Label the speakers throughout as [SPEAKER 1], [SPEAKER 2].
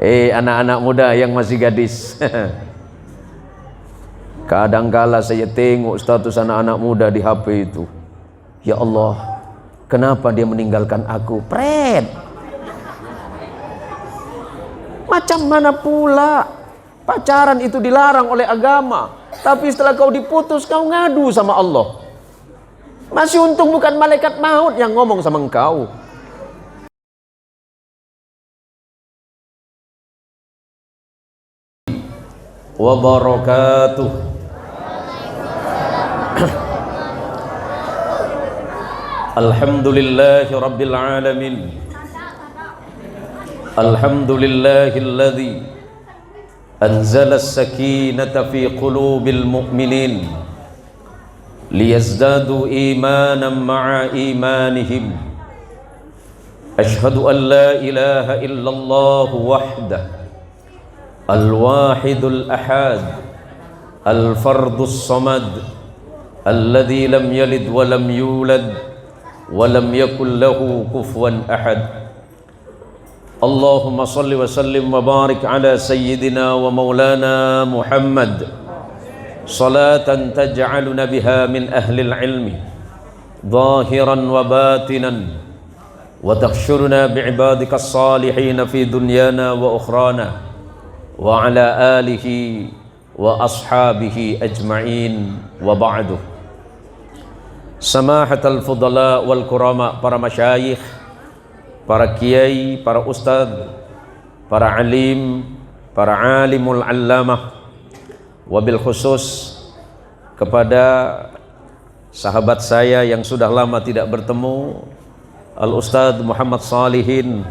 [SPEAKER 1] Anak-anak muda yang masih gadis. Kadangkala saya tengok status anak-anak muda di HP itu. Ya Allah, kenapa dia meninggalkan aku? Pret. Macam mana pula pacaran itu dilarang oleh agama, tapi setelah kau diputus kau ngadu sama Allah. Masih untung bukan malaikat maut yang ngomong sama engkau. Wa barakatuh. Alhamdulillahi rabbil alamin. Alhamdulillahilladzi anzala as-sakinata fi qulubil mu'minin liyazdadu imanan ma'a imanihim. Ashhadu an la ilaha illallah wahdahu al-wahidul ahad al-fardus samad alladzi lam yalid wa lam yulad wa lam yakul lahu kufuwan ahad. Allahumma salli wa sallim wa barik ala sayyidina wa maulana Muhammad salatan taj'aluna biha min ahli al-ilmi zahiran wa batinan wa takhshuruna bi'ibadika as-salihin fi dunyana wa ukhrana wa ala alihi wa ashabihi ajma'in wa ba'du. Samahatal fudala wal kurama, para masyayikh, para kiai, para ustadz, para alim, para alimul allamah, wabil khusus kepada sahabat saya yang sudah lama tidak bertemu, Al-Ustadz Muhammad Salihin.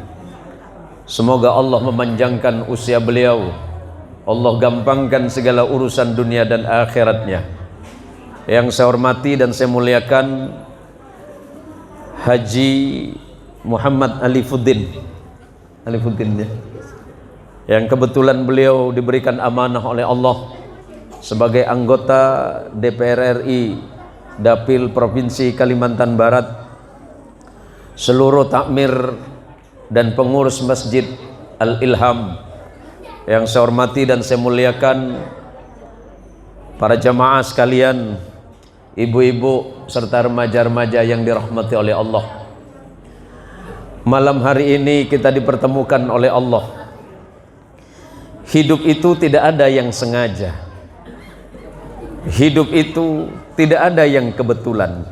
[SPEAKER 1] Semoga Allah memanjangkan usia beliau, Allah gampangkan segala urusan dunia dan akhiratnya. Yang saya hormati dan saya muliakan Haji Muhammad Alifuddin ya, yang kebetulan beliau diberikan amanah oleh Allah sebagai anggota DPR RI Dapil Provinsi Kalimantan Barat. Seluruh takmir dan pengurus Masjid Al-Ilham yang saya hormati dan saya muliakan, para jamaah sekalian, ibu-ibu serta remaja-remaja yang dirahmati oleh Allah. Malam hari ini kita dipertemukan oleh Allah. Hidup itu tidak ada yang sengaja. Hidup itu tidak ada yang kebetulan.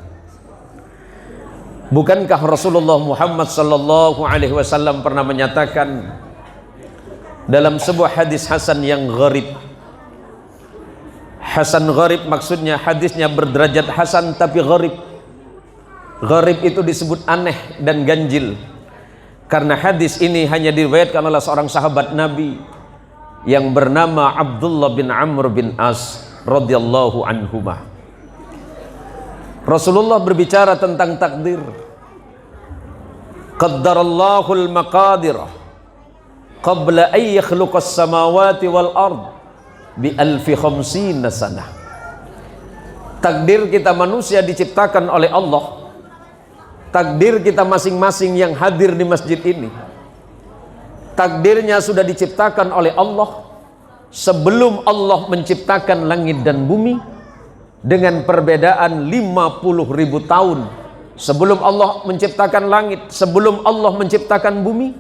[SPEAKER 1] Bukankah Rasulullah Muhammad sallallahu alaihi wasallam pernah menyatakan dalam sebuah hadis hasan yang gharib? Hasan gharib maksudnya hadisnya berderajat hasan tapi gharib. Gharib itu disebut aneh dan ganjil, karena hadis ini hanya diriwayatkan oleh seorang sahabat Nabi yang bernama Abdullah bin Amr bin As radhiyallahu anhumah. Rasulullah berbicara tentang takdir. Qaddarallahu al-maqadir qabla an yakhluqas samawati wal ard bi alfi khamsina sanah. Takdir kita manusia diciptakan oleh Allah. Takdir kita masing-masing yang hadir di masjid ini, takdirnya sudah diciptakan oleh Allah sebelum Allah menciptakan langit dan bumi, dengan perbedaan 50.000 tahun. Sebelum Allah menciptakan langit, sebelum Allah menciptakan bumi,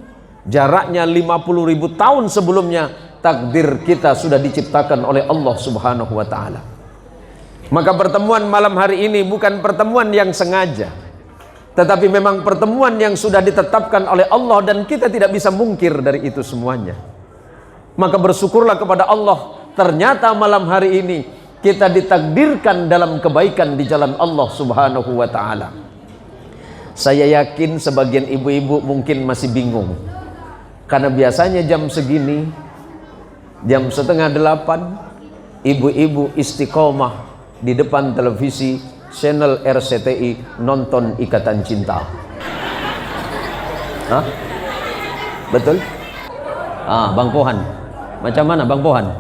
[SPEAKER 1] jaraknya 50.000 tahun sebelumnya takdir kita sudah diciptakan oleh Allah Subhanahu wa ta'ala. Maka pertemuan malam hari ini bukan pertemuan yang sengaja, tetapi memang pertemuan yang sudah ditetapkan oleh Allah dan kita tidak bisa mungkir dari itu semuanya. Maka bersyukurlah kepada Allah, ternyata malam hari ini kita ditakdirkan dalam kebaikan di jalan Allah Subhanahu wa ta'ala. Saya yakin sebagian ibu-ibu mungkin masih bingung, karena biasanya jam segini, jam 7:30, ibu-ibu istiqomah di depan televisi channel RCTI nonton Ikatan Cinta. Hah? Betul? Bang Pohan. Macam mana Bang Pohan?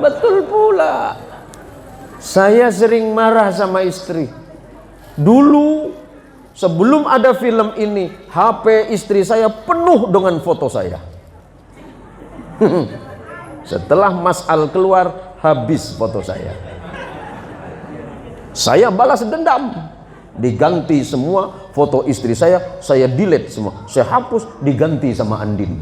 [SPEAKER 1] Betul pula. Saya sering marah sama istri. Dulu sebelum ada film ini, HP istri saya penuh dengan foto saya. Setelah Mas Al keluar, habis foto saya. Saya balas dendam, diganti semua foto istri saya delete semua, saya hapus, diganti sama Andin.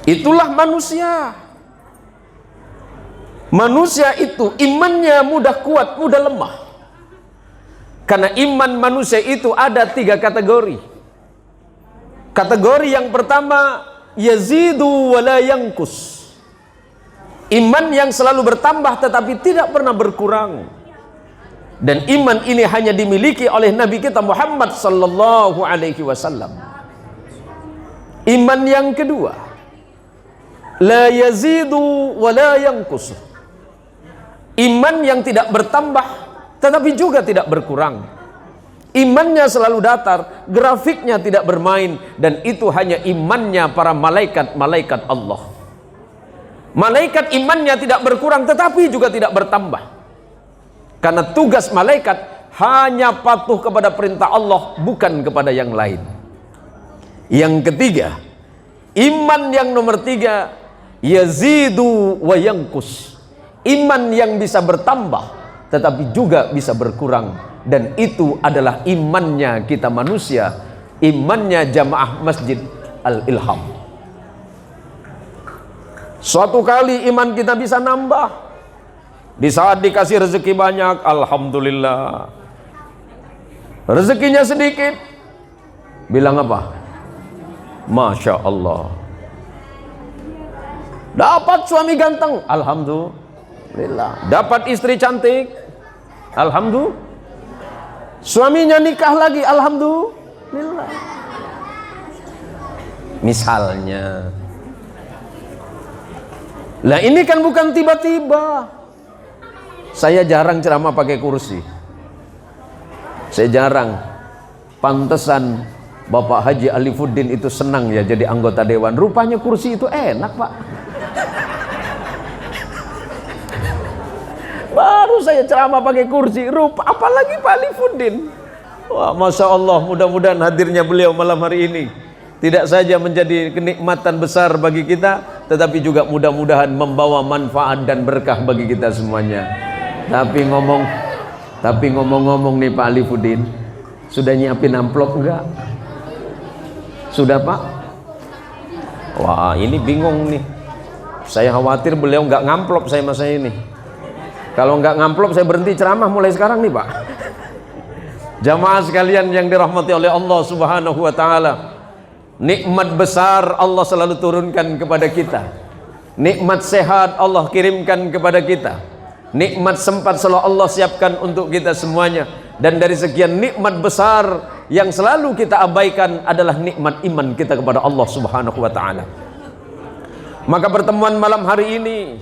[SPEAKER 1] Itulah manusia. Manusia itu imannya mudah kuat, mudah lemah. Karena iman manusia itu ada 3 kategori. Kategori yang pertama, yazidu wa la yankus. Iman yang selalu bertambah tetapi tidak pernah berkurang. Dan iman ini hanya dimiliki oleh Nabi kita Muhammad sallallahu alaihi wasallam. Iman yang kedua, la yazidu wa la yankus. Iman yang tidak bertambah tetapi juga tidak berkurang. Imannya selalu datar, grafiknya tidak bermain, dan itu hanya imannya para malaikat-malaikat Allah. Malaikat imannya tidak berkurang tetapi juga tidak bertambah. Karena tugas malaikat hanya patuh kepada perintah Allah, bukan kepada yang lain. Yang ketiga, iman yang nomor 3, yazidu wa yankus. Iman yang bisa bertambah tetapi juga bisa berkurang, dan itu adalah imannya kita manusia, imannya jamaah Masjid Al-Ilham. Suatu kali iman kita bisa nambah di saat dikasih rezeki banyak, alhamdulillah. Rezekinya sedikit, bilang apa? Masya Allah. Dapat suami ganteng, alhamdulillah. Dapat istri cantik, alhamdulillah. Suaminya nikah lagi, alhamdulillah. Misalnya. Lah ini kan bukan tiba-tiba. Saya jarang ceramah pakai kursi. Saya jarang. Pantesan Bapak Haji Alifuddin itu senang ya jadi anggota dewan. Rupanya kursi itu enak, Pak. Baru saya ceramah pakai kursi, apalagi Pak Alifuddin. Wah, Masya Allah, mudah-mudahan hadirnya beliau malam hari ini tidak saja menjadi kenikmatan besar bagi kita, tetapi juga mudah-mudahan membawa manfaat dan berkah bagi kita semuanya. Tapi ngomong-ngomong nih Pak Alifuddin, sudah nyiapin amplop enggak? Sudah, Pak? Wah, ini bingung nih. Saya khawatir beliau nggak ngamplop saya masa ini. Kalau nggak ngamplop saya berhenti ceramah mulai sekarang nih, Pak. Jamaah sekalian yang dirahmati oleh Allah Subhanahu wa taala. Nikmat besar Allah selalu turunkan kepada kita. Nikmat sehat Allah kirimkan kepada kita. Nikmat sempat selalu Allah siapkan untuk kita semuanya. Dan dari sekian nikmat besar yang selalu kita abaikan adalah nikmat iman kita kepada Allah Subhanahu wa taala. Maka pertemuan malam hari ini,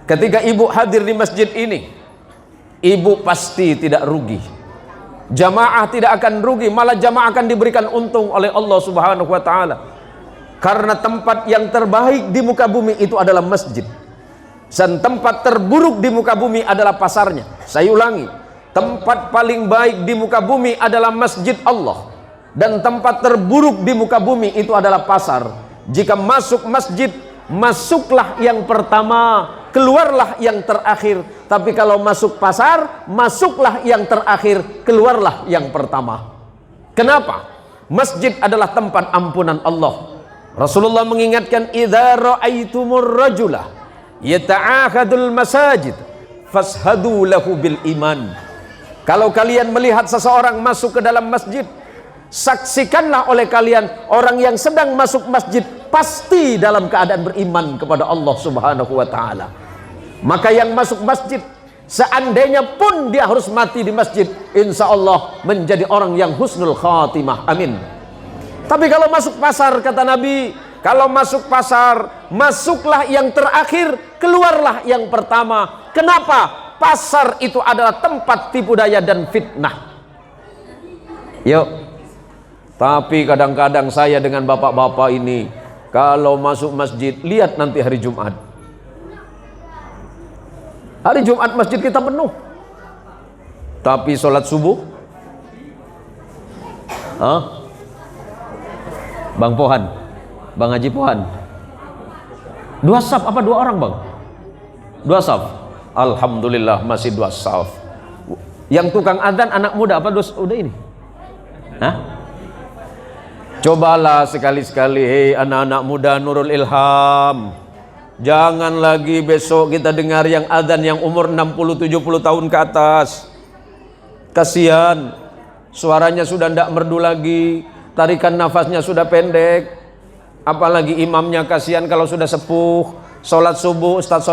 [SPEAKER 1] ketika ibu hadir di masjid ini, ibu pasti tidak rugi. Jamaah tidak akan rugi, malah jamaah akan diberikan untung oleh Allah Subhanahu wa taala. Karena tempat yang terbaik di muka bumi itu adalah masjid. Dan tempat terburuk di muka bumi adalah pasarnya. Saya ulangi, tempat paling baik di muka bumi adalah masjid Allah. Dan tempat terburuk di muka bumi itu adalah pasar. Jika masuk masjid, masuklah yang pertama, keluarlah yang terakhir. Tapi kalau masuk pasar, masuklah yang terakhir, keluarlah yang pertama. Kenapa? Masjid adalah tempat ampunan Allah. Rasulullah mengingatkan, idza ra'aitumur rajula yata'ahadul masajid fashhadu lahu bil iman. Kalau kalian melihat seseorang masuk ke dalam masjid, saksikanlah oleh kalian orang yang sedang masuk masjid pasti dalam keadaan beriman kepada Allah Subhanahu wa taala. Maka yang masuk masjid, seandainya pun dia harus mati di masjid, insya Allah menjadi orang yang husnul khatimah, amin. Tapi kalau masuk pasar, kata Nabi, kalau masuk pasar, masuklah yang terakhir, keluarlah yang pertama. Kenapa? Pasar itu adalah tempat tipu daya dan fitnah. Yuk. Tapi kadang-kadang saya dengan bapak-bapak ini, kalau masuk masjid, lihat nanti hari Jumat. Hari Jumat masjid kita penuh. Tapi sholat subuh, Bang Pohan, Bang Haji Pohan. 2 saf apa 2 orang bang? 2 saf. Alhamdulillah masih 2 saf. Yang tukang adzan anak muda apa udah ini? Hah? Cobalah sekali-sekali, hei anak-anak muda Nurul Ilham, jangan lagi besok kita dengar yang adzan yang umur 60-70 tahun ke atas. Kasihan, suaranya sudah tidak merdu lagi, tarikan nafasnya sudah pendek. Apalagi imamnya kasihan kalau sudah sepuh. Sholat subuh Ustadz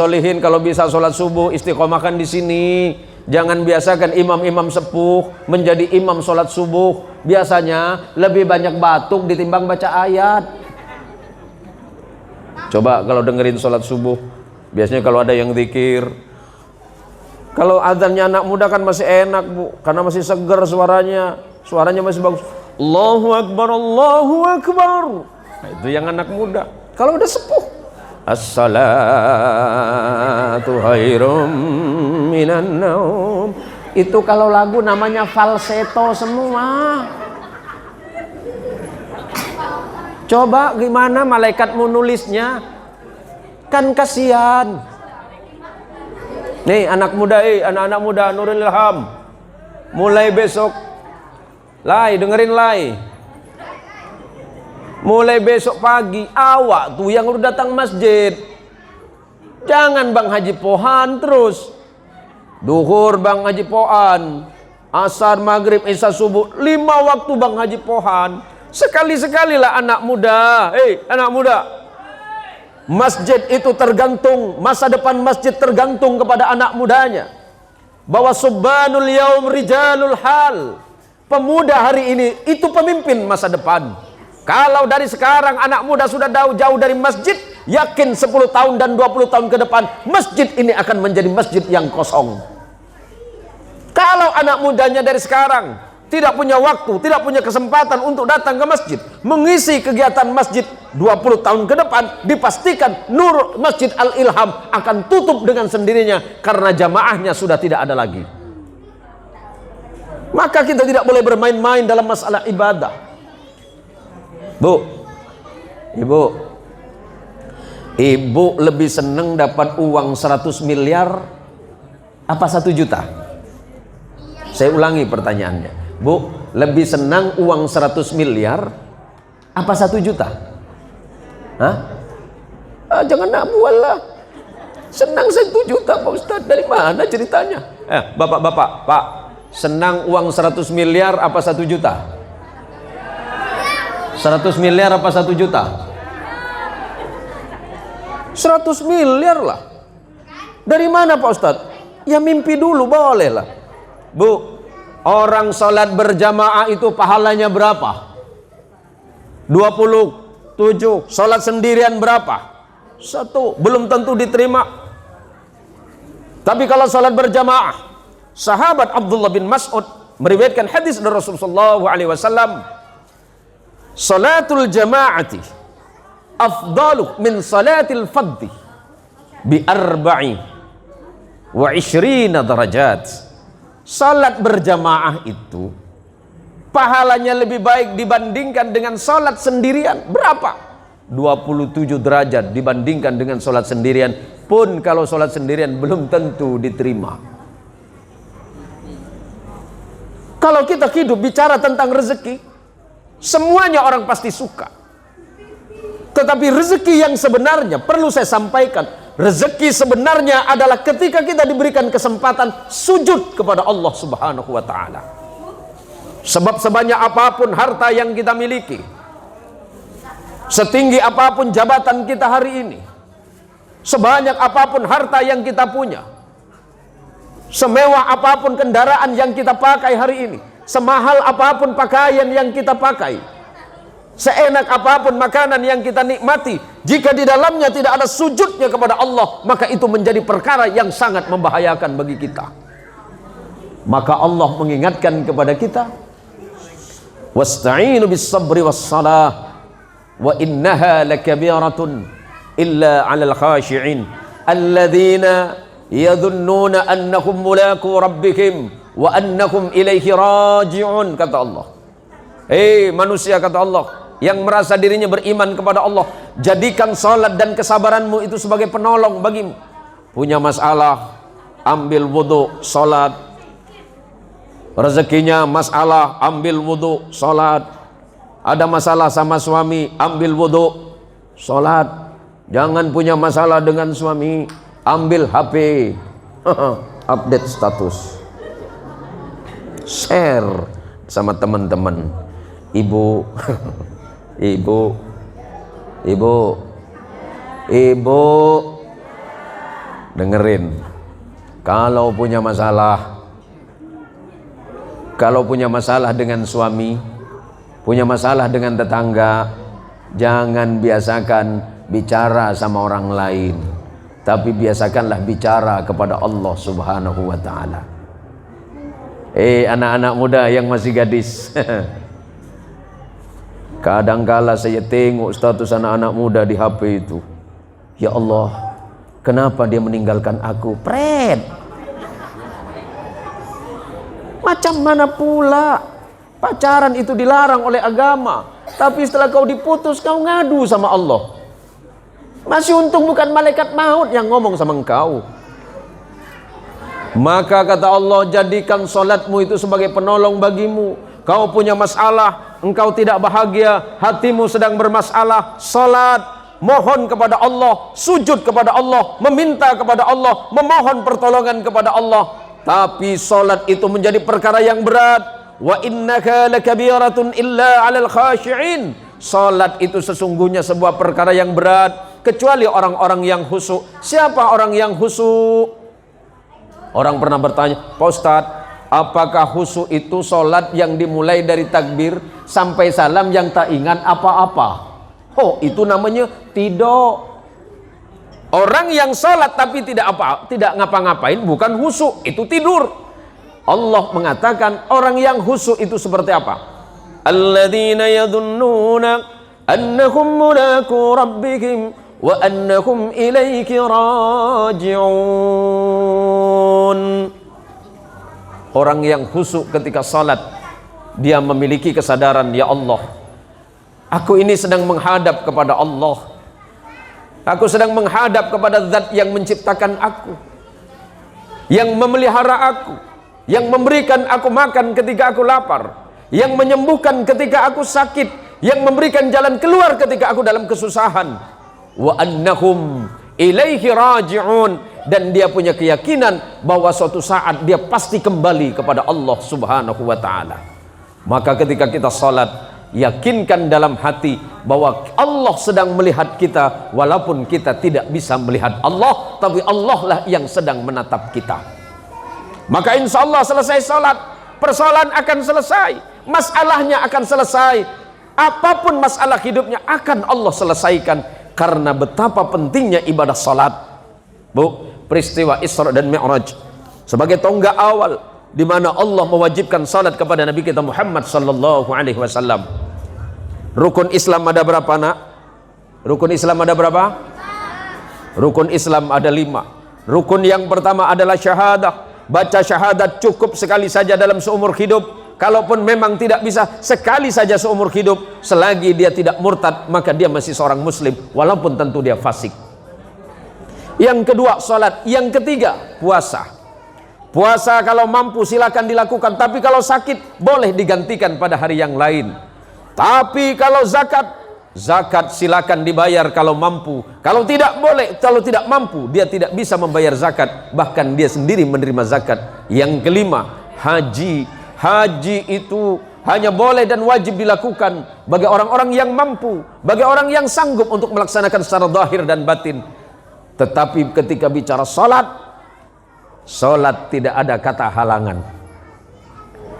[SPEAKER 1] Solihin kalau bisa sholat subuh istiqomahkan di sini. Jangan biasakan imam-imam sepuh menjadi imam sholat subuh. Biasanya lebih banyak batuk ditimbang baca ayat. Coba kalau dengerin sholat subuh, biasanya kalau ada yang zikir. Kalau adzannya anak muda kan masih enak bu, karena masih seger suaranya masih bagus. Allahu Akbar, Allahu Akbar. Nah, itu yang anak muda. Kalau udah sepuh, as-salatu khairum minan naum. Itu kalau lagu namanya falsetto semua. Coba gimana malaikat mau nulisnya? Kan kasihan. Nih anak muda, anak-anak muda Nurul Ilham, mulai besok dengerin mulai besok pagi awak tuh yang udah datang masjid, jangan Bang Haji Pohan terus. Duhur Bang Haji Pohan, asar, maghrib, isya, subuh, 5 waktu Bang Haji Pohan. Sekali-sekalilah anak muda, anak muda, masjid itu tergantung, masa depan masjid tergantung kepada anak mudanya. Bahwa subhanul yaum rijalul hal, pemuda hari ini itu pemimpin masa depan. Kalau dari sekarang anak muda sudah jauh dari masjid, yakin 10 tahun dan 20 tahun ke depan masjid ini akan menjadi masjid yang kosong. Kalau anak mudanya dari sekarang tidak punya waktu, tidak punya kesempatan untuk datang ke masjid, mengisi kegiatan masjid 20 tahun ke depan, dipastikan Nur Masjid Al-Ilham akan tutup dengan sendirinya karena jamaahnya sudah tidak ada lagi. Maka kita tidak boleh bermain-main dalam masalah ibadah. Bu, ibu lebih senang dapat uang 100 miliar apa 1 juta? Saya ulangi pertanyaannya. Bu, lebih senang uang 100 miliar apa 1 juta? Hah? Jangan nak bual lah. Senang 1 juta Pak Ustadz, dari mana ceritanya? Bapak-bapak, Pak, senang uang 100 miliar apa 1 juta? 100 miliar apa 1 juta? 100 miliar lah. Dari mana Pak Ustadz? Ya mimpi dulu boleh lah. Bu, orang sholat berjamaah itu pahalanya berapa? 27. Sholat sendirian berapa? 1. Belum tentu diterima. Tapi kalau sholat berjamaah, sahabat Abdullah bin Mas'ud meriwayatkan hadis dari Rasulullah SAW, salatul jama'ati afdalu min salatil fadhi bi 24 derajat. Salat berjamaah itu pahalanya lebih baik dibandingkan dengan salat sendirian. Berapa? 27 derajat dibandingkan dengan salat sendirian. Pun kalau salat sendirian belum tentu diterima. Kalau kita hidup bicara tentang rezeki, semuanya orang pasti suka. Tetapi rezeki yang sebenarnya perlu saya sampaikan, rezeki sebenarnya adalah ketika kita diberikan kesempatan sujud kepada Allah Subhanahu wa taala. Sebab sebanyak apapun harta yang kita miliki, setinggi apapun jabatan kita hari ini, sebanyak apapun harta yang kita punya, semewah apapun kendaraan yang kita pakai hari ini, semahal apapun pakaian yang kita pakai, seenak apapun makanan yang kita nikmati, jika di dalamnya tidak ada sujudnya kepada Allah, maka itu menjadi perkara yang sangat membahayakan bagi kita. Maka Allah mengingatkan kepada kita, wasta'inu bis sabri was salah wa innaha lakabiratun illa 'alal khashi'in alladzina yadhunnuna annahum mulaqu rabbihim wa annahum ilaihi raji'un. Kata Allah, Manusia, kata Allah, yang merasa dirinya beriman kepada Allah, jadikan salat dan kesabaranmu itu sebagai penolong bagimu. Punya masalah, ambil wudu, salat. Rezekinya masalah, ambil wudu, salat. Ada masalah sama suami, ambil wudu, salat. Jangan punya masalah dengan suami, ambil HP, update status, share sama teman-teman. Ibu, ibu, dengerin. Kalau punya masalah dengan suami, punya masalah dengan tetangga, jangan biasakan bicara sama orang lain, tapi biasakanlah bicara kepada Allah Subhanahu wa ta'ala. Anak-anak muda yang masih gadis, kadangkala saya tengok status anak-anak muda di HP itu. Ya Allah, kenapa dia meninggalkan aku? Pret. Macam mana pula pacaran itu dilarang oleh agama, tapi setelah kau diputus kau ngadu sama Allah. Masih untung bukan malaikat maut yang ngomong sama engkau. Maka kata Allah, jadikan salatmu itu sebagai penolong bagimu. Kau punya masalah, engkau tidak bahagia, hatimu sedang bermasalah, salat, mohon kepada Allah, sujud kepada Allah, meminta kepada Allah, memohon pertolongan kepada Allah. Tapi salat itu menjadi perkara yang berat. Wa innaka lakabiratun illa 'alal khashi'in. Salat itu sesungguhnya sebuah perkara yang berat, kecuali orang-orang yang khusyuk. Siapa orang yang khusyuk? Orang pernah bertanya, Pak Ustadz, apakah khusyuk itu salat yang dimulai dari takbir sampai salam yang tak ingat apa-apa? Oh, itu namanya tidak. Orang yang salat tapi tidak ngapa-ngapain bukan khusyuk, itu tidur. Allah mengatakan orang yang khusyuk itu seperti apa? Alladzina yadhunnuna annahum mulaku rabbihim wa annahum ilaihi raji'un. Orang yang khusyuk ketika salat, dia memiliki kesadaran, ya Allah, aku ini sedang menghadap kepada Allah. Aku sedang menghadap kepada Zat yang menciptakan aku, yang memelihara aku, yang memberikan aku makan ketika aku lapar, yang menyembuhkan ketika aku sakit, yang memberikan jalan keluar ketika aku dalam kesusahan. Wa annahum ilaihi raji'un, dan dia punya keyakinan bahwa suatu saat dia pasti kembali kepada Allah Subhanahu wa ta'ala. Maka ketika kita salat, yakinkan dalam hati bahwa Allah sedang melihat kita, walaupun kita tidak bisa melihat Allah, tapi Allah lah yang sedang menatap kita. Maka insya Allah selesai salat, persoalan akan selesai, masalahnya akan selesai, apapun masalah hidupnya akan Allah selesaikan, karena betapa pentingnya ibadah salat. Bu, peristiwa Isra dan Mi'raj sebagai tonggak awal di mana Allah mewajibkan salat kepada Nabi kita Muhammad sallallahu alaihi wasallam. Rukun Islam ada berapa, nak? Rukun Islam ada berapa? Rukun Islam ada 5. Rukun yang pertama adalah syahadah. Baca syahadat cukup sekali saja dalam seumur hidup. Kalaupun memang tidak bisa, sekali saja seumur hidup. Selagi dia tidak murtad, maka dia masih seorang muslim, walaupun tentu dia fasik. Yang kedua salat. Yang ketiga puasa. Puasa kalau mampu silakan dilakukan, tapi kalau sakit boleh digantikan pada hari yang lain. Tapi kalau zakat silakan dibayar kalau mampu. Kalau tidak boleh, kalau tidak mampu, dia tidak bisa membayar zakat, bahkan dia sendiri menerima zakat. Yang kelima, haji. Haji itu hanya boleh dan wajib dilakukan bagi orang-orang yang mampu, bagi orang yang sanggup untuk melaksanakan secara zahir dan batin. Tetapi ketika bicara salat tidak ada kata halangan.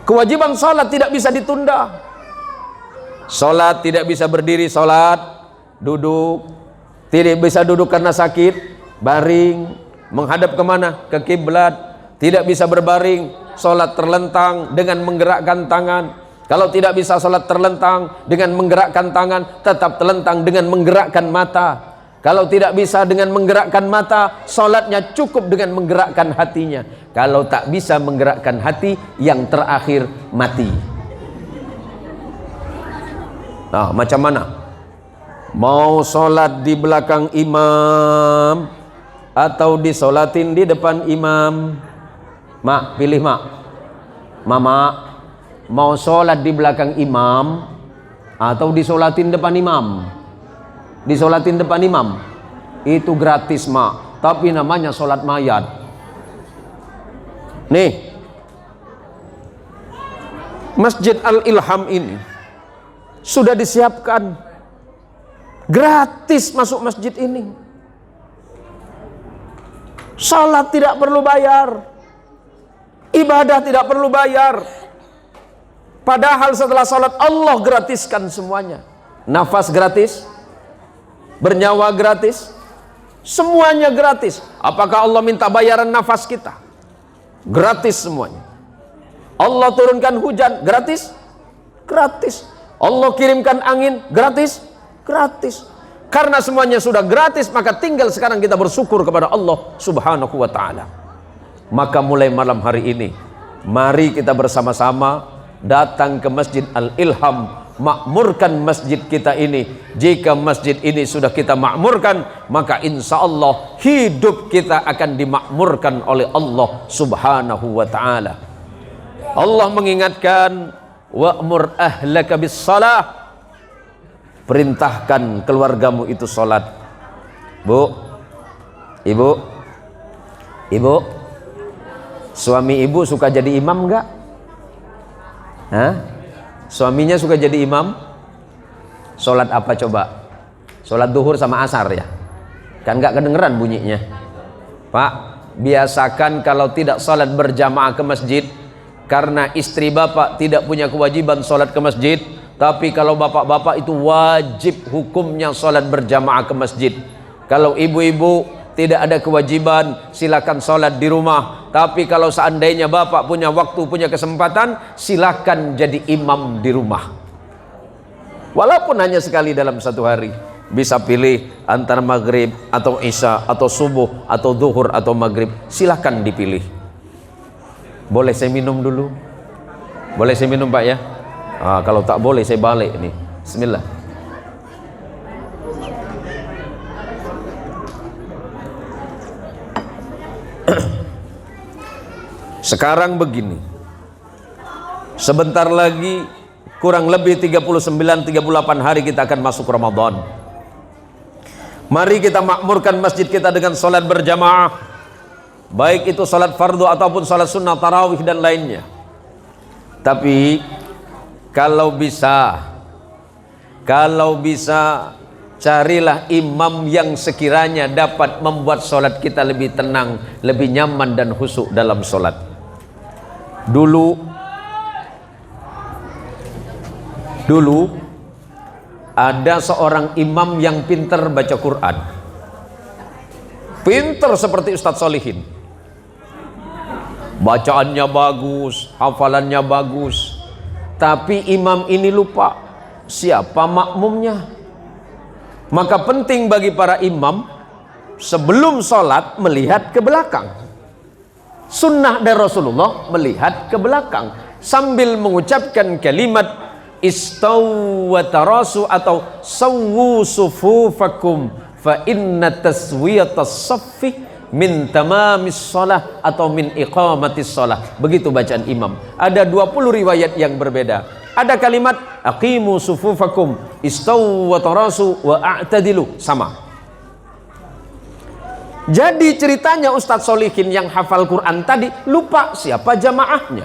[SPEAKER 1] Kewajiban salat tidak bisa ditunda. Salat tidak bisa berdiri, salat duduk. Tidak bisa duduk karena sakit, baring. Menghadap kemana? Ke kiblat. Tidak bisa berbaring, salat terlentang dengan menggerakkan tangan. Kalau tidak bisa salat terlentang dengan menggerakkan tangan, tetap terlentang dengan menggerakkan mata. Kalau tidak bisa dengan menggerakkan mata, salatnya cukup dengan menggerakkan hatinya. Kalau tak bisa menggerakkan hati, yang terakhir mati. Nah, macam mana? Mau sholat di belakang imam atau disolatin di depan imam? Mak, pilih mak. Mama, mau sholat di belakang imam atau disolatin depan imam? Disolatin depan imam itu gratis mak, tapi namanya sholat mayat. Nih, Masjid Al-Ilham ini sudah disiapkan gratis masuk masjid ini. Salat tidak perlu bayar, ibadah tidak perlu bayar. Padahal setelah salat Allah gratiskan semuanya. Nafas gratis, bernyawa gratis, semuanya gratis. Apakah Allah minta bayaran nafas kita? Gratis semuanya. Allah turunkan hujan, gratis? Gratis. Allah kirimkan angin, gratis? Gratis. Karena semuanya sudah gratis, maka tinggal sekarang kita bersyukur kepada Allah Subhanahu wa ta'ala. Maka mulai malam hari ini, mari kita bersama-sama datang ke Masjid Al-Ilham, makmurkan masjid kita ini. Jika masjid ini sudah kita makmurkan, maka insya Allah hidup kita akan dimakmurkan oleh Allah Subhanahu wa ta'ala. Allah mengingatkan, wa'mur ahlaka bis salah, perintahkan keluargamu itu sholat. Bu, ibu, suami ibu suka jadi imam enggak? Hah? Suaminya suka jadi imam? Sholat apa coba? Sholat duhur sama asar ya? Kan enggak kedengeran bunyinya. Pak, biasakan kalau tidak sholat berjamaah ke masjid, karena istri bapak tidak punya kewajiban sholat ke masjid. Tapi kalau bapak-bapak itu wajib hukumnya sholat berjamaah ke masjid. Kalau ibu-ibu tidak ada kewajiban, silakan sholat di rumah. Tapi kalau seandainya bapak punya waktu, punya kesempatan, silakan jadi imam di rumah. Walaupun hanya sekali dalam satu hari. Bisa pilih antara maghrib atau isya atau subuh atau zuhur atau maghrib. Silakan dipilih. Boleh saya minum dulu? Boleh saya minum Pak ya? Kalau tak boleh saya balik nih. Bismillah. Sekarang begini, sebentar lagi kurang lebih 39-38 hari kita akan masuk Ramadan. Mari kita makmurkan masjid kita dengan sholat berjamaah, baik itu sholat fardu ataupun sholat sunnah, tarawih dan lainnya. Tapi kalau bisa carilah imam yang sekiranya dapat membuat sholat kita lebih tenang, lebih nyaman dan khusyuk dalam sholat. Dulu ada seorang imam yang pintar baca Quran, pintar seperti Ustadz Solihin, bacaannya bagus, hafalannya bagus. Tapi imam ini lupa siapa makmumnya. Maka penting bagi para imam sebelum sholat melihat ke belakang. Sunnah dari Rasulullah melihat ke belakang sambil mengucapkan kalimat istaw wa tarasu atau sawwu sufufakum fa inna taswiyatas saffi min tamamis shalah atau min iqamatis shalah. Begitu bacaan imam. Ada 20 riwayat yang berbeda. Ada kalimat aqimu sufufakum, istaw wa tarasu wa a'tadilu, sama. Jadi ceritanya Ustadz Solihin yang hafal Quran tadi lupa siapa jamaahnya.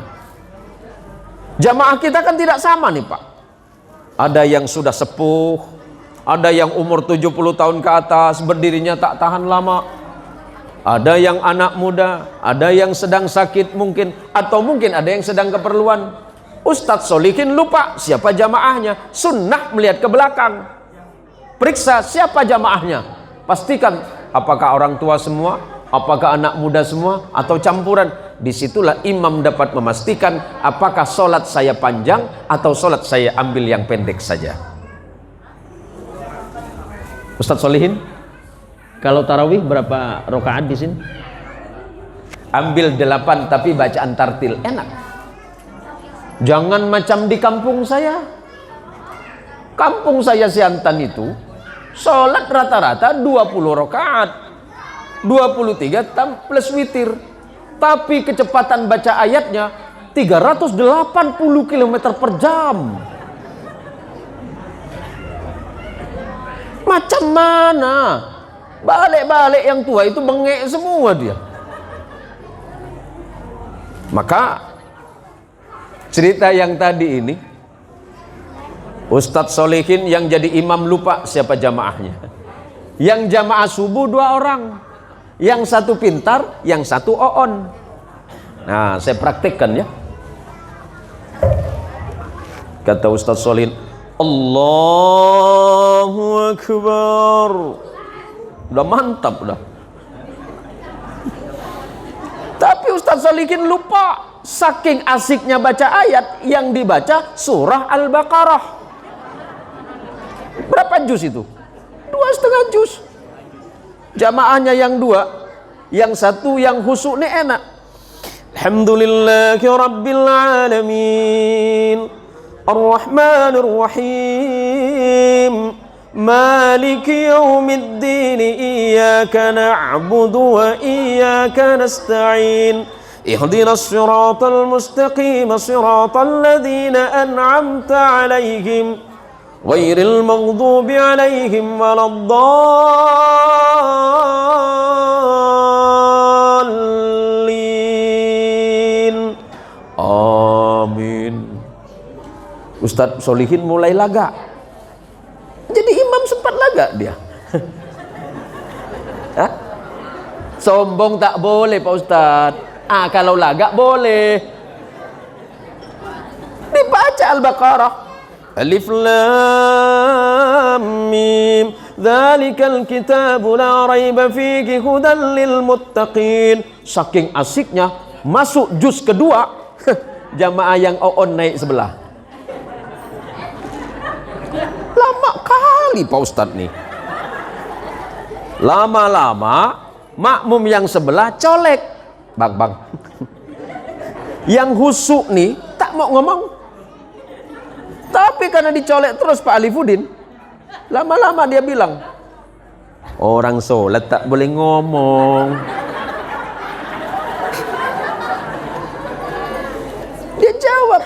[SPEAKER 1] Jamaah kita kan tidak sama nih Pak. Ada yang sudah sepuh, ada yang umur 70 tahun ke atas, berdirinya tak tahan lama. Ada yang anak muda, ada yang sedang sakit mungkin, atau mungkin ada yang sedang keperluan. Ustadz Solihin lupa siapa jamaahnya. Sunnah melihat ke belakang, periksa siapa jamaahnya, pastikan apakah orang tua semua, apakah anak muda semua, atau campuran. Disitulah imam dapat memastikan apakah sholat saya panjang atau sholat saya ambil yang pendek saja. Ustadz Solihin, kalau tarawih berapa rakaat di sini? Ambil 8 tapi bacaan tartil, enak. Jangan macam di kampung saya. Kampung saya Siantan itu sholat rata-rata 20 rakaat, 23 plus witir. Tapi kecepatan baca ayatnya 380 km per jam. Macam mana? Balik-balik yang tua itu bengek semua dia. Maka cerita yang tadi ini, Ustadz Solihin yang jadi imam lupa siapa jamaahnya. Yang jamaah subuh 2 orang, yang satu pintar, yang satu oon. Nah, saya praktekkan ya. Kata Ustadz Solihin, Allahu Akbar. Udah mantap udah. Tapi Ustadz Solihin lupa, saking asiknya baca ayat, yang dibaca surah Al-Baqarah. Berapa juz itu? 2,5 juz. Jamaahnya yang 2, yang satu yang khusyuk nih enak. Alhamdulillahi Rabbil Alamin, Ar-Rahmanir Rahim, Maliki Yaumiddin, Iyyaka na'budu wa iyyaka nasta'in, Ihdinas siratal mustaqim, siratal ladzina an'amta 'alaihim, ghairil maghdubi 'alaihim waladdallin. Amin. Ustadz Solihin mulai laga. Jadi imam sempat laga dia. Hah? Sombong tak boleh Pak Ustadz. Kalau laga boleh. Dibaca Al-Baqarah. Alif Lam Mim, dzalikal kitabu la raiba fihi hudan lil muttaqin. Saking asiknya masuk juz kedua, jamaah yang oon naik sebelah. Lama kali Pak Ustadz nih. Lama-lama makmum yang sebelah colek. Bang. Yang khusyuk nih tak mau ngomong. Tapi karena dicolek terus Pak Alifuddin, lama-lama dia bilang, orang sholat tak boleh ngomong. Dia jawab,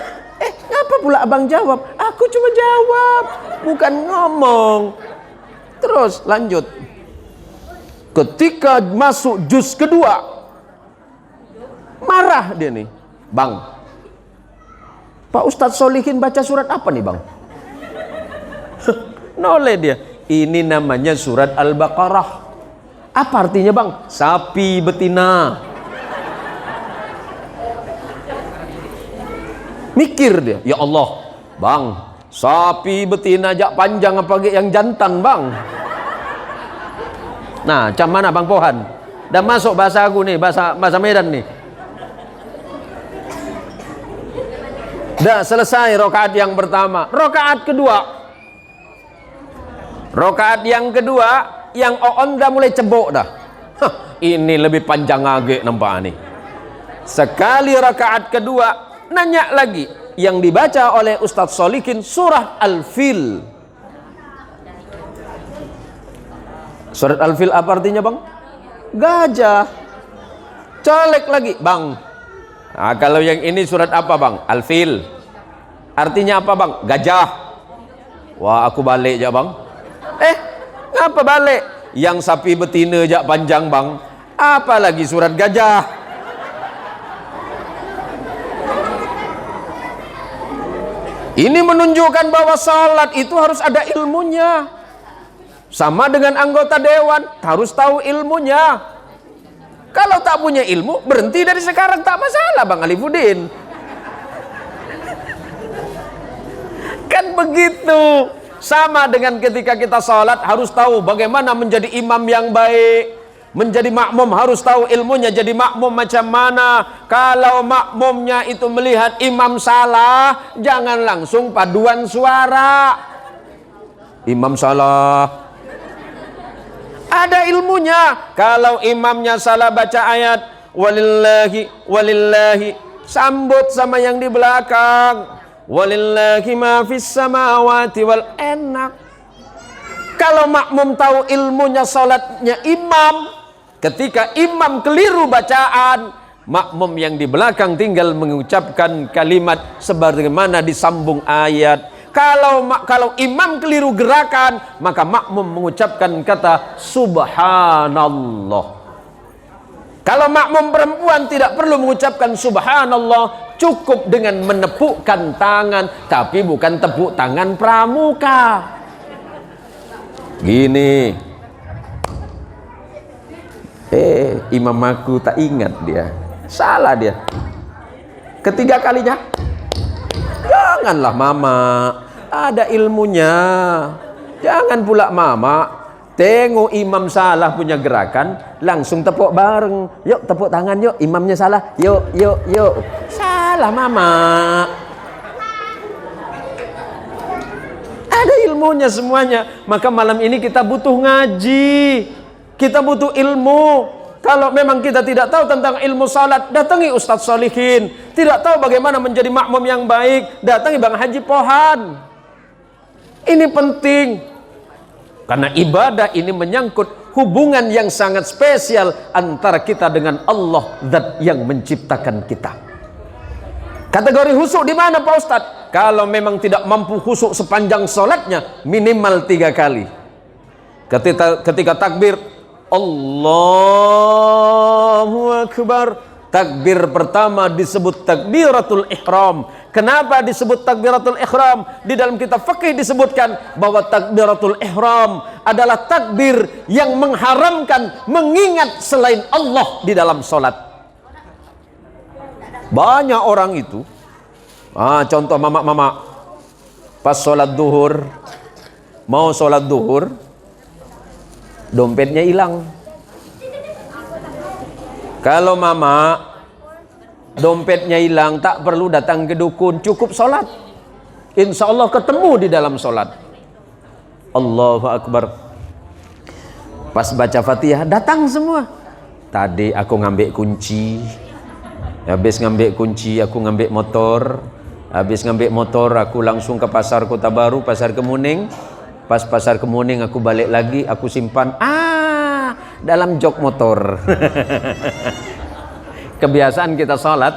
[SPEAKER 1] ngapa pula abang jawab? Aku cuma jawab, bukan ngomong. Terus lanjut. Ketika masuk juz kedua, marah dia nih. Bang, Pak Ustadz Solihin baca surat apa nih bang? Noleh dia. Ini namanya surat Al-Baqarah. Apa artinya bang? Sapi betina. Mikir dia. Ya Allah, bang, sapi betina jak panjang apa yang jantan bang? Nah, macam mana bang Pohan? Dah masuk bahasa aku nih, bahasa Medan nih. Dah selesai rokaat yang pertama. Rokaat kedua. Rokaat yang kedua, yang oon dah mulai cebok dah. Ini lebih panjang lagi nampak nih. Sekali rokaat kedua, nanya lagi. Yang dibaca oleh Ustadz Solihin surah Al-Fil. Surat Al-Fil apa artinya bang? Gajah. Colek lagi bang. Nah, kalau yang ini surat apa bang? Al-Fil. Artinya apa bang? Gajah. Wah, aku balik aja bang. Ngapa balik? Yang sapi betina aja panjang bang. Apalagi surat gajah. Ini menunjukkan bahwa salat itu harus ada ilmunya. Sama dengan anggota dewan, harus tahu ilmunya. Kalau tak punya ilmu, berhenti dari sekarang tak masalah Bang Alifuddin. Kan begitu. Sama dengan ketika kita sholat, harus tahu bagaimana menjadi imam yang baik. Menjadi makmum harus tahu ilmunya. Jadi makmum macam mana. Kalau makmumnya itu melihat imam salah, jangan langsung paduan suara. Imam salah, ada ilmunya. Kalau imamnya salah baca ayat walillahi, sambut sama yang di belakang. walillahi ma fis samawati wal enak. Kalau makmum tahu ilmunya salatnya imam, ketika imam keliru bacaan, makmum yang di belakang tinggal mengucapkan kalimat sebagaimana disambung ayat. Kalau imam keliru gerakan, maka makmum mengucapkan kata subhanallah. Kalau makmum perempuan tidak perlu mengucapkan subhanallah, cukup dengan menepukkan tangan, tapi bukan tepuk tangan pramuka. Gini, imam aku tak ingat dia, salah dia. Ketiga kalinya, janganlah mama, ada ilmunya. Jangan pula mama tengok imam salah punya gerakan, langsung tepuk bareng. Yuk tepuk tangan yuk, imamnya salah. Yuk. Salah mama. Ada ilmunya semuanya. Maka malam ini kita butuh ngaji, kita butuh ilmu. Kalau memang kita tidak tahu tentang ilmu salat, datangi Ustadz Solihin. Tidak tahu bagaimana menjadi makmum yang baik, datangi Bang Haji Pohan. Ini penting, karena ibadah ini menyangkut hubungan yang sangat spesial antara kita dengan Allah, Zat yang menciptakan kita. Kategori khusyuk di mana Pak Ustadz? Kalau memang tidak mampu khusyuk sepanjang sholatnya, minimal 3 kali. Ketika takbir, Allahu Akbar, takbir pertama disebut takbiratul ihram. Kenapa disebut takbiratul ihram? Di dalam kitab fikih disebutkan bahwa takbiratul ihram adalah takbir yang mengharamkan mengingat selain Allah di dalam sholat. Banyak orang itu, contoh mama-mama pas sholat duhur, mau sholat duhur, dompetnya hilang. Kalau mama dompetnya hilang, tak perlu datang ke dukun, cukup sholat, insya Allah ketemu di dalam sholat. Allahu Akbar. Pas baca Fatihah datang semua. Tadi aku ngambil kunci, habis ngambil kunci aku ngambil motor, habis ngambil motor aku langsung ke pasar Kota Baru, pasar Kemuning. Pas pasar Kemuning aku balik lagi, aku simpan dalam jok motor. Kebiasaan kita sholat,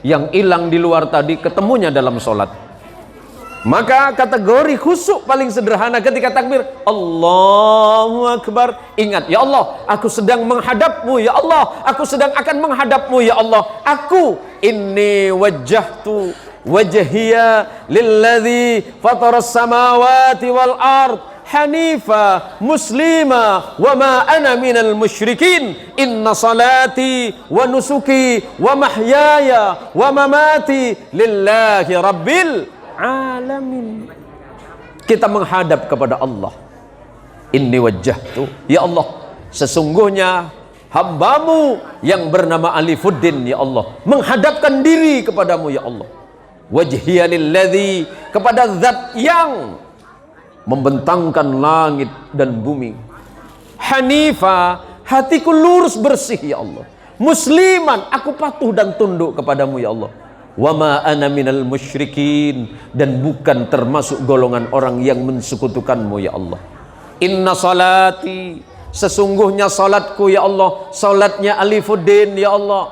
[SPEAKER 1] yang hilang di luar tadi ketemunya dalam sholat. Maka kategori khusyuk paling sederhana ketika takbir Allahu Akbar, ingat, ya Allah, aku sedang menghadapmu, ya Allah, aku sedang akan menghadapmu, ya Allah. Aku inni wajjahtu wajhiya lilladzi fataras samawati wal ard hanifa muslima wa ma ana minal musyrikin. Inna salati wa nusuki wa mahyaya wa mamati lillahi rabbil alamin. Kita menghadap kepada Allah. Inni wajjahtu, ya Allah, sesungguhnya hambamu yang bernama Alifuddin, ya Allah, menghadapkan diri kepadamu, ya Allah. Wajhiya lilladzi, kepada zat yang membentangkan langit dan bumi. Hanifa, hatiku lurus bersih, ya Allah. Musliman, aku patuh dan tunduk kepadamu, ya Allah. Wa ma ana minal musyrikin, dan bukan termasuk golongan orang yang mensekutukanmu, ya Allah. Inna salati, sesungguhnya salatku, ya Allah, salatnya Alifuddin, ya Allah.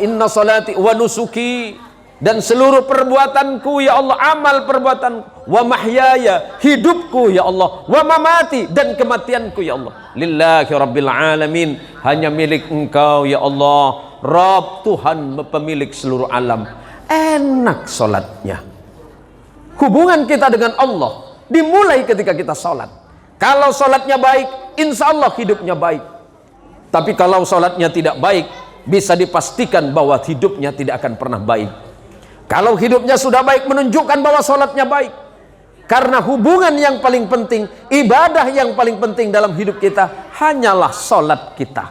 [SPEAKER 1] Inna salati wa nusuki, dan seluruh perbuatanku, ya Allah, amal perbuatan, wa mahyaya, hidupku, ya Allah, wa mamati, dan kematianku, ya Allah, lillahi rabbil alamin, hanya milik Engkau, ya Allah, Rabb, Tuhan pemilik seluruh alam. Enak solatnya. Hubungan kita dengan Allah dimulai ketika kita solat. Kalau solatnya baik, insya Allah hidupnya baik. Tapi kalau solatnya tidak baik, bisa dipastikan bahwa hidupnya tidak akan pernah baik. Kalau hidupnya sudah baik, menunjukkan bahwa solatnya baik. Karena hubungan yang paling penting, ibadah yang paling penting dalam hidup kita hanyalah solat kita.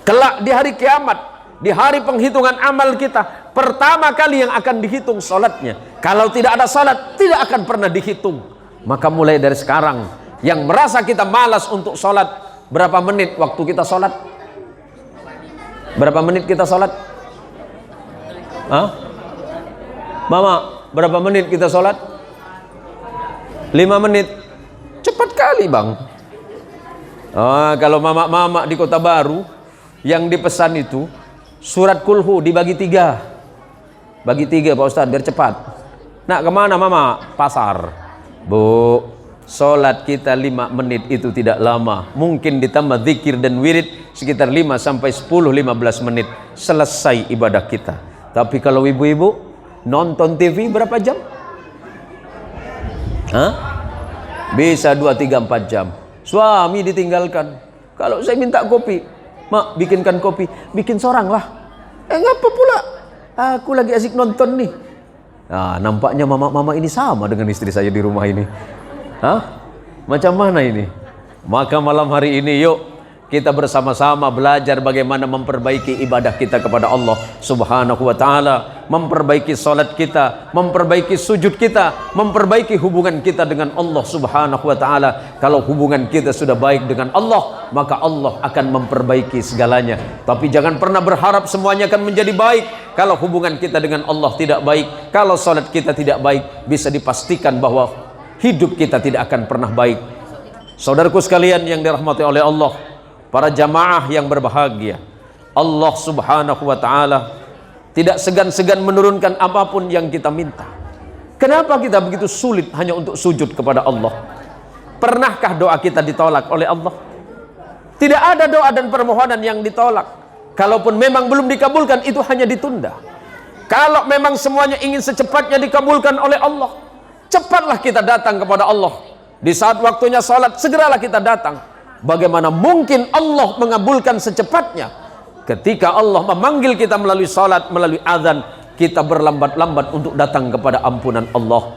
[SPEAKER 1] Kelak di hari kiamat, di hari penghitungan amal kita, pertama kali yang akan dihitung solatnya. Kalau tidak ada solat, tidak akan pernah dihitung. Maka mulai dari sekarang, yang merasa kita malas untuk solat, berapa menit waktu kita solat? Berapa menit kita solat? Hah? Mama, berapa menit kita sholat? 5 menit. Cepat kali bang. Kalau mama-mama di Kota Baru yang dipesan itu surat kulhu dibagi 3. Bagi 3 Pak Ustadz biar cepat. Nak kemana mama? Pasar. Bu, sholat kita 5 menit itu tidak lama. Mungkin ditambah zikir dan wirid sekitar 5 sampai 10-15 menit selesai ibadah kita. Tapi kalau ibu-ibu nonton TV berapa jam? Bisa 2, 3, 4 jam. Suami ditinggalkan. Kalau saya minta kopi, mak bikinkan kopi, bikin seorang lah. Ngapa pula? Aku lagi asik nonton nih. Nah, nampaknya mama-mama ini sama dengan istri saya di rumah ini. Macam mana ini? Maka malam hari ini yuk kita bersama-sama belajar bagaimana memperbaiki ibadah kita kepada Allah Subhanahu wa ta'ala, memperbaiki salat kita, memperbaiki sujud kita, memperbaiki hubungan kita dengan Allah Subhanahu wa ta'ala. Kalau hubungan kita sudah baik dengan Allah, maka Allah akan memperbaiki segalanya. Tapi jangan pernah berharap semuanya akan menjadi baik kalau hubungan kita dengan Allah tidak baik. Kalau salat kita tidak baik, bisa dipastikan bahwa hidup kita tidak akan pernah baik. Saudaraku sekalian yang dirahmati oleh Allah, para jamaah yang berbahagia, Allah Subhanahu wa ta'ala tidak segan-segan menurunkan apapun yang kita minta. Kenapa kita begitu sulit hanya untuk sujud kepada Allah? Pernahkah doa kita ditolak oleh Allah? Tidak ada doa dan permohonan yang ditolak. Kalaupun memang belum dikabulkan, itu hanya ditunda. Kalau memang semuanya ingin secepatnya dikabulkan oleh Allah, cepatlah kita datang kepada Allah. Di saat waktunya salat, segeralah kita datang. Bagaimana mungkin Allah mengabulkan secepatnya ketika Allah memanggil kita melalui salat, melalui azan, kita berlambat-lambat untuk datang kepada ampunan Allah.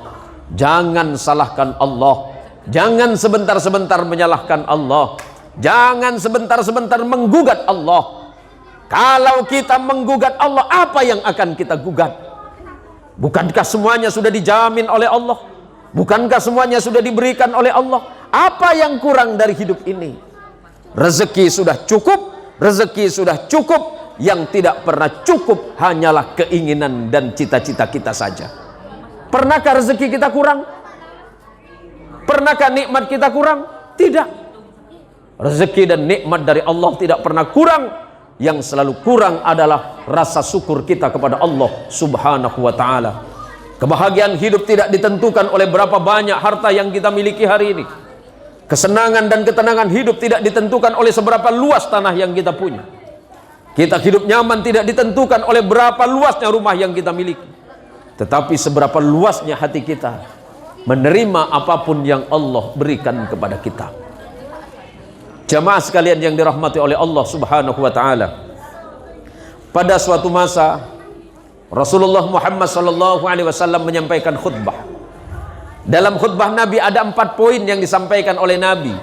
[SPEAKER 1] Jangan salahkan Allah. Jangan sebentar-sebentar menyalahkan Allah. Jangan sebentar-sebentar menggugat Allah. Kalau kita menggugat Allah, apa yang akan kita gugat? Bukankah semuanya sudah dijamin oleh Allah? Bukankah semuanya sudah diberikan oleh Allah? Apa yang kurang dari hidup ini? Rezeki sudah cukup, rezeki sudah cukup. Yang tidak pernah cukup hanyalah keinginan dan cita-cita kita saja. Pernahkah rezeki kita kurang? Pernahkah nikmat kita kurang? Tidak. Rezeki dan nikmat dari Allah tidak pernah kurang. Yang selalu kurang adalah rasa syukur kita kepada Allah Subhanahu wa ta'ala. Kebahagiaan hidup tidak ditentukan oleh berapa banyak harta yang kita miliki hari ini. Kesenangan dan ketenangan hidup tidak ditentukan oleh seberapa luas tanah yang kita punya. Kita hidup nyaman tidak ditentukan oleh berapa luasnya rumah yang kita miliki, tetapi seberapa luasnya hati kita menerima apapun yang Allah berikan kepada kita. Jamaah sekalian yang dirahmati oleh Allah Subhanahu wa ta'ala, pada suatu masa Rasulullah Muhammad SAW menyampaikan khutbah. Dalam khutbah Nabi ada 4 poin yang disampaikan oleh Nabi.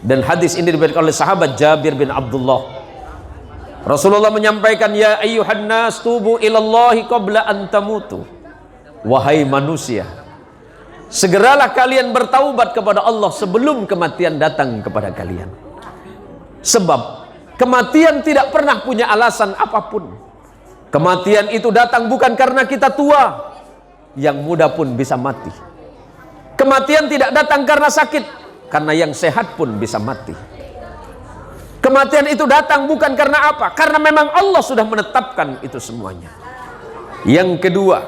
[SPEAKER 1] Dan hadis ini diberikan oleh sahabat Jabir bin Abdullah. Rasulullah menyampaikan, ya ayyuhan nas tubu ilallahi qabla an tamutu. Wahai manusia, segeralah kalian bertaubat kepada Allah sebelum kematian datang kepada kalian. Sebab kematian tidak pernah punya alasan apapun. Kematian itu datang bukan karena kita tua. Yang muda pun bisa mati. Kematian tidak datang karena sakit, karena yang sehat pun bisa mati. Kematian itu datang bukan karena apa? Karena memang Allah sudah menetapkan itu semuanya. Yang kedua,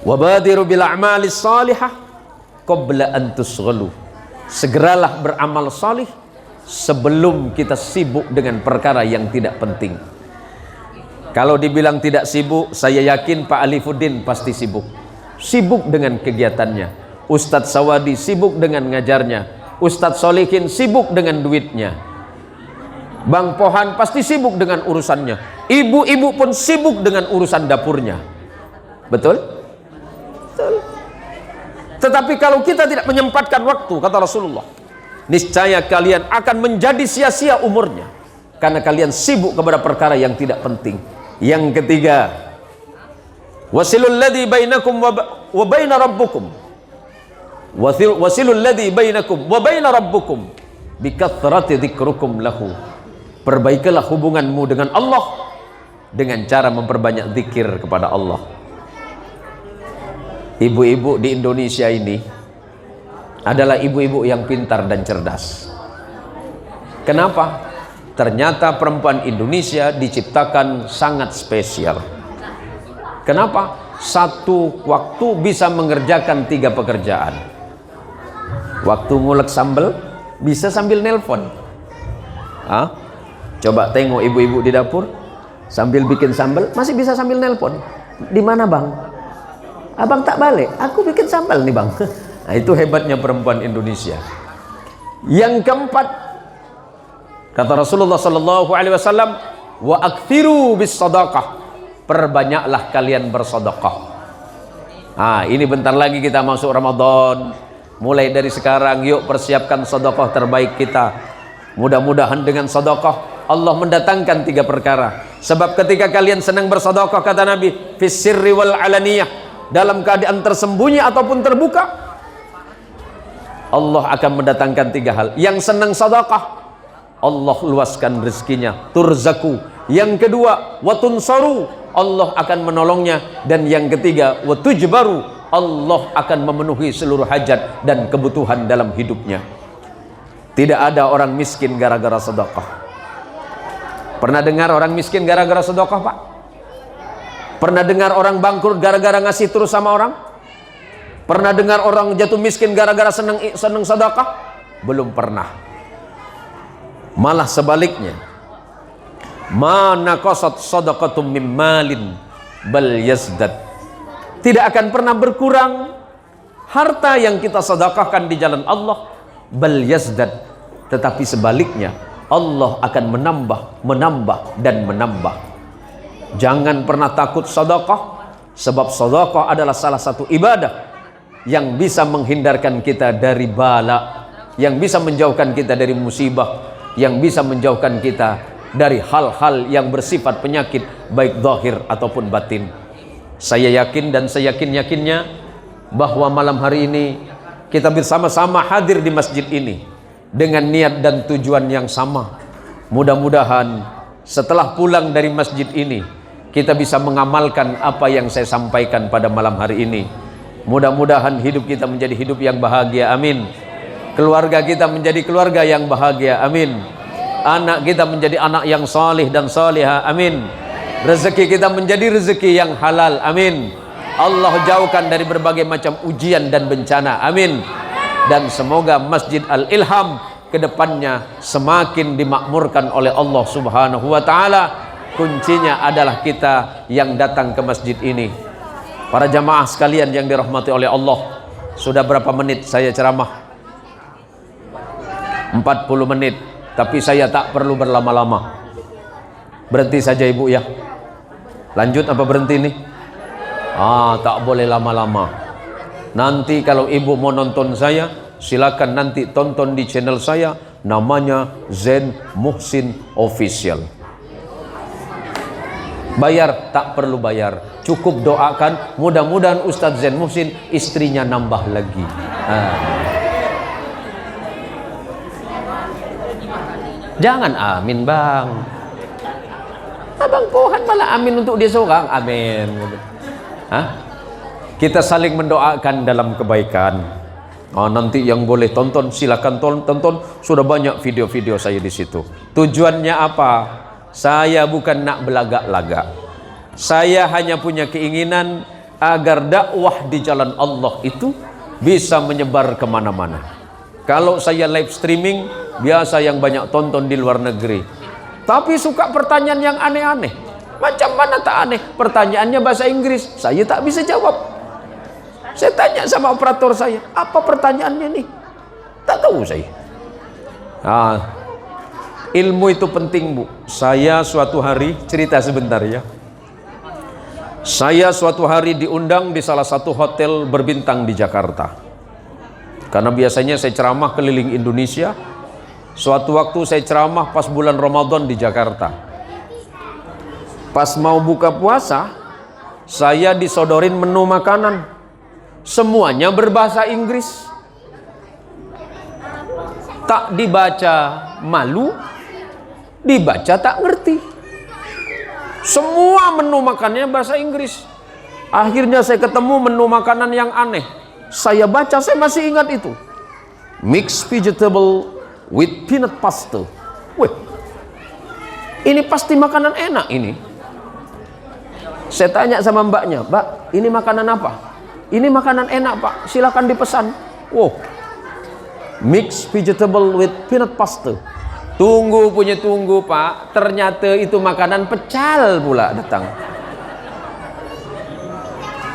[SPEAKER 1] wabadiru bil a'mali salihah qabla an tusghalu. Segeralah beramal salih sebelum kita sibuk dengan perkara yang tidak penting. Kalau dibilang tidak sibuk, saya yakin Pak Alifuddin pasti sibuk. Sibuk dengan kegiatannya. Ustadz Sawadi sibuk dengan ngajarnya. Ustadz Solihin sibuk dengan duitnya. Bang Pohan pasti sibuk dengan urusannya. Ibu-ibu pun sibuk dengan urusan dapurnya. Betul? Betul. Tetapi kalau kita tidak menyempatkan waktu, kata Rasulullah, niscaya kalian akan menjadi sia-sia umurnya. Karena kalian sibuk kepada perkara yang tidak penting. Yang ketiga, wasilul ladzi bainakum wa baina rabbukum. Wasilul ladzi bainakum wa baina rabbukum bikathrati dzikrukum lahu. Perbaikilah hubunganmu dengan Allah dengan cara memperbanyak zikir kepada Allah. ibu-ibu di Indonesia ini adalah ibu-ibu yang pintar dan cerdas. Kenapa? Ternyata perempuan Indonesia diciptakan sangat spesial. Kenapa? Satu waktu bisa mengerjakan 3 pekerjaan. Waktu ngulek sambal bisa sambil nelpon. Coba tengok ibu-ibu di dapur sambil bikin sambal masih bisa sambil nelpon. Di mana bang? Abang tak balik, aku bikin sambal nih bang. Nah, itu hebatnya perempuan Indonesia. Yang keempat, kata Rasulullah sallallahu alaihi wasallam, wa aktsiru bis shadaqah, perbanyaklah kalian bersedekah. Ini bentar lagi kita masuk Ramadan. Mulai dari sekarang yuk persiapkan sedekah terbaik kita. Mudah-mudahan dengan sedekah Allah mendatangkan 3 perkara. Sebab ketika kalian senang bersedekah, kata Nabi, fis sirri wal alaniyah, dalam keadaan tersembunyi ataupun terbuka, Allah akan mendatangkan 3 hal. Yang senang sedekah, Allah luaskan rezekinya, turzaku. Yang kedua, watunsaru, Allah akan menolongnya. Dan yang ketiga, watujbaru, Allah akan memenuhi seluruh hajat dan kebutuhan dalam hidupnya. Tidak ada orang miskin gara-gara sedekah. Pernah dengar orang miskin gara-gara sedekah, Pak? Pernah dengar orang bangkrut gara-gara ngasih terus sama orang? Pernah dengar orang jatuh miskin gara-gara seneng sedekah? Belum pernah. Malah sebaliknya, mana qasat sadaqatum mim malin bal yazdad, tidak akan pernah berkurang harta yang kita sedekahkan di jalan Allah, bal yazdad, tetapi sebaliknya Allah akan menambah dan menambah. Jangan pernah takut sedekah, sebab sedekah adalah salah satu ibadah yang bisa menghindarkan kita dari bala, yang bisa menjauhkan kita dari musibah, yang bisa menjauhkan kita dari hal-hal yang bersifat penyakit, baik zahir ataupun batin. Saya yakin dan saya yakin-yakinnya bahwa malam hari ini kita bersama-sama hadir di masjid ini dengan niat dan tujuan yang sama. Mudah-mudahan setelah pulang dari masjid ini kita bisa mengamalkan apa yang saya sampaikan pada malam hari ini. Mudah-mudahan hidup kita menjadi hidup yang bahagia, amin. Keluarga kita menjadi keluarga yang bahagia, amin. Anak kita menjadi anak yang salih dan salihah, amin. Rezeki kita menjadi rezeki yang halal, amin. Allah jauhkan dari berbagai macam ujian dan bencana, amin. Dan semoga Masjid Al-Ilham kedepannya semakin dimakmurkan oleh Allah Subhanahu wa ta'ala. Kuncinya adalah kita yang datang ke masjid ini. Para jamaah sekalian yang dirahmati oleh Allah, sudah berapa menit saya ceramah? 40 menit. Tapi saya tak perlu berlama-lama. Berhenti saja ibu ya. Lanjut apa berhenti nih? Tak boleh lama-lama. Nanti kalau ibu mau nonton saya, silakan nanti tonton di channel saya, namanya Zain Muhsin Official. Bayar? Tak perlu bayar. Cukup doakan, mudah-mudahan Ustadz Zain Muhsin istrinya nambah lagi. Jangan amin bang. Abang Pohan malah amin untuk dia seorang. Amin. Kita saling mendoakan dalam kebaikan. Nanti yang boleh tonton silakan tonton. Sudah banyak video-video saya di situ. Tujuannya apa? Saya bukan nak belagak-lagak. Saya hanya punya keinginan agar dakwah di jalan Allah itu bisa menyebar kemana-mana. Kalau saya live streaming, biasa yang banyak tonton di luar negeri. Tapi suka pertanyaan yang aneh-aneh. Macam mana tak aneh? Pertanyaannya bahasa Inggris, saya tak bisa jawab. Saya tanya sama operator saya, apa pertanyaannya nih? Tak tahu saya. Ilmu itu penting bu. Saya suatu hari, cerita sebentar ya. Saya suatu hari diundang di salah satu hotel berbintang di Jakarta. Karena biasanya saya ceramah keliling Indonesia. Suatu waktu saya ceramah pas bulan Ramadan di Jakarta. Pas mau buka puasa, saya disodorin menu makanan. Semuanya berbahasa Inggris. Tak dibaca malu, dibaca tak ngerti. Semua menu makannya bahasa Inggris. Akhirnya saya ketemu menu makanan yang aneh. Saya baca, saya masih ingat itu. Mixed vegetable with peanut pasta. Wih, ini pasti makanan enak ini. Saya tanya sama mbaknya, Mbak, ini makanan apa? Ini makanan enak, Pak, silakan dipesan. Wow, mixed vegetable with peanut pasta. Tunggu punya tunggu, Pak, ternyata itu makanan pecal pula datang.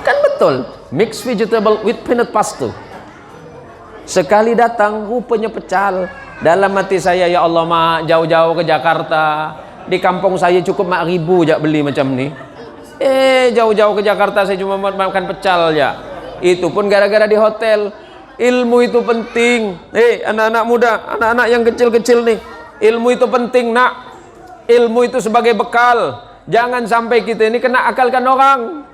[SPEAKER 1] Kan betul, mixed vegetable with peanut pasta. Sekali datang rupanya pecal. Dalam hati saya, ya Allah, mak, jauh-jauh ke Jakarta, di kampung saya cukup mak ribu jak beli macam ni. Jauh-jauh ke Jakarta saya cuma makan pecal ya. Itu pun gara-gara di hotel. Ilmu itu penting. Anak-anak muda, anak-anak yang kecil-kecil nih, ilmu itu penting, nak. Ilmu itu sebagai bekal. Jangan sampai kita ini kena akalkan orang.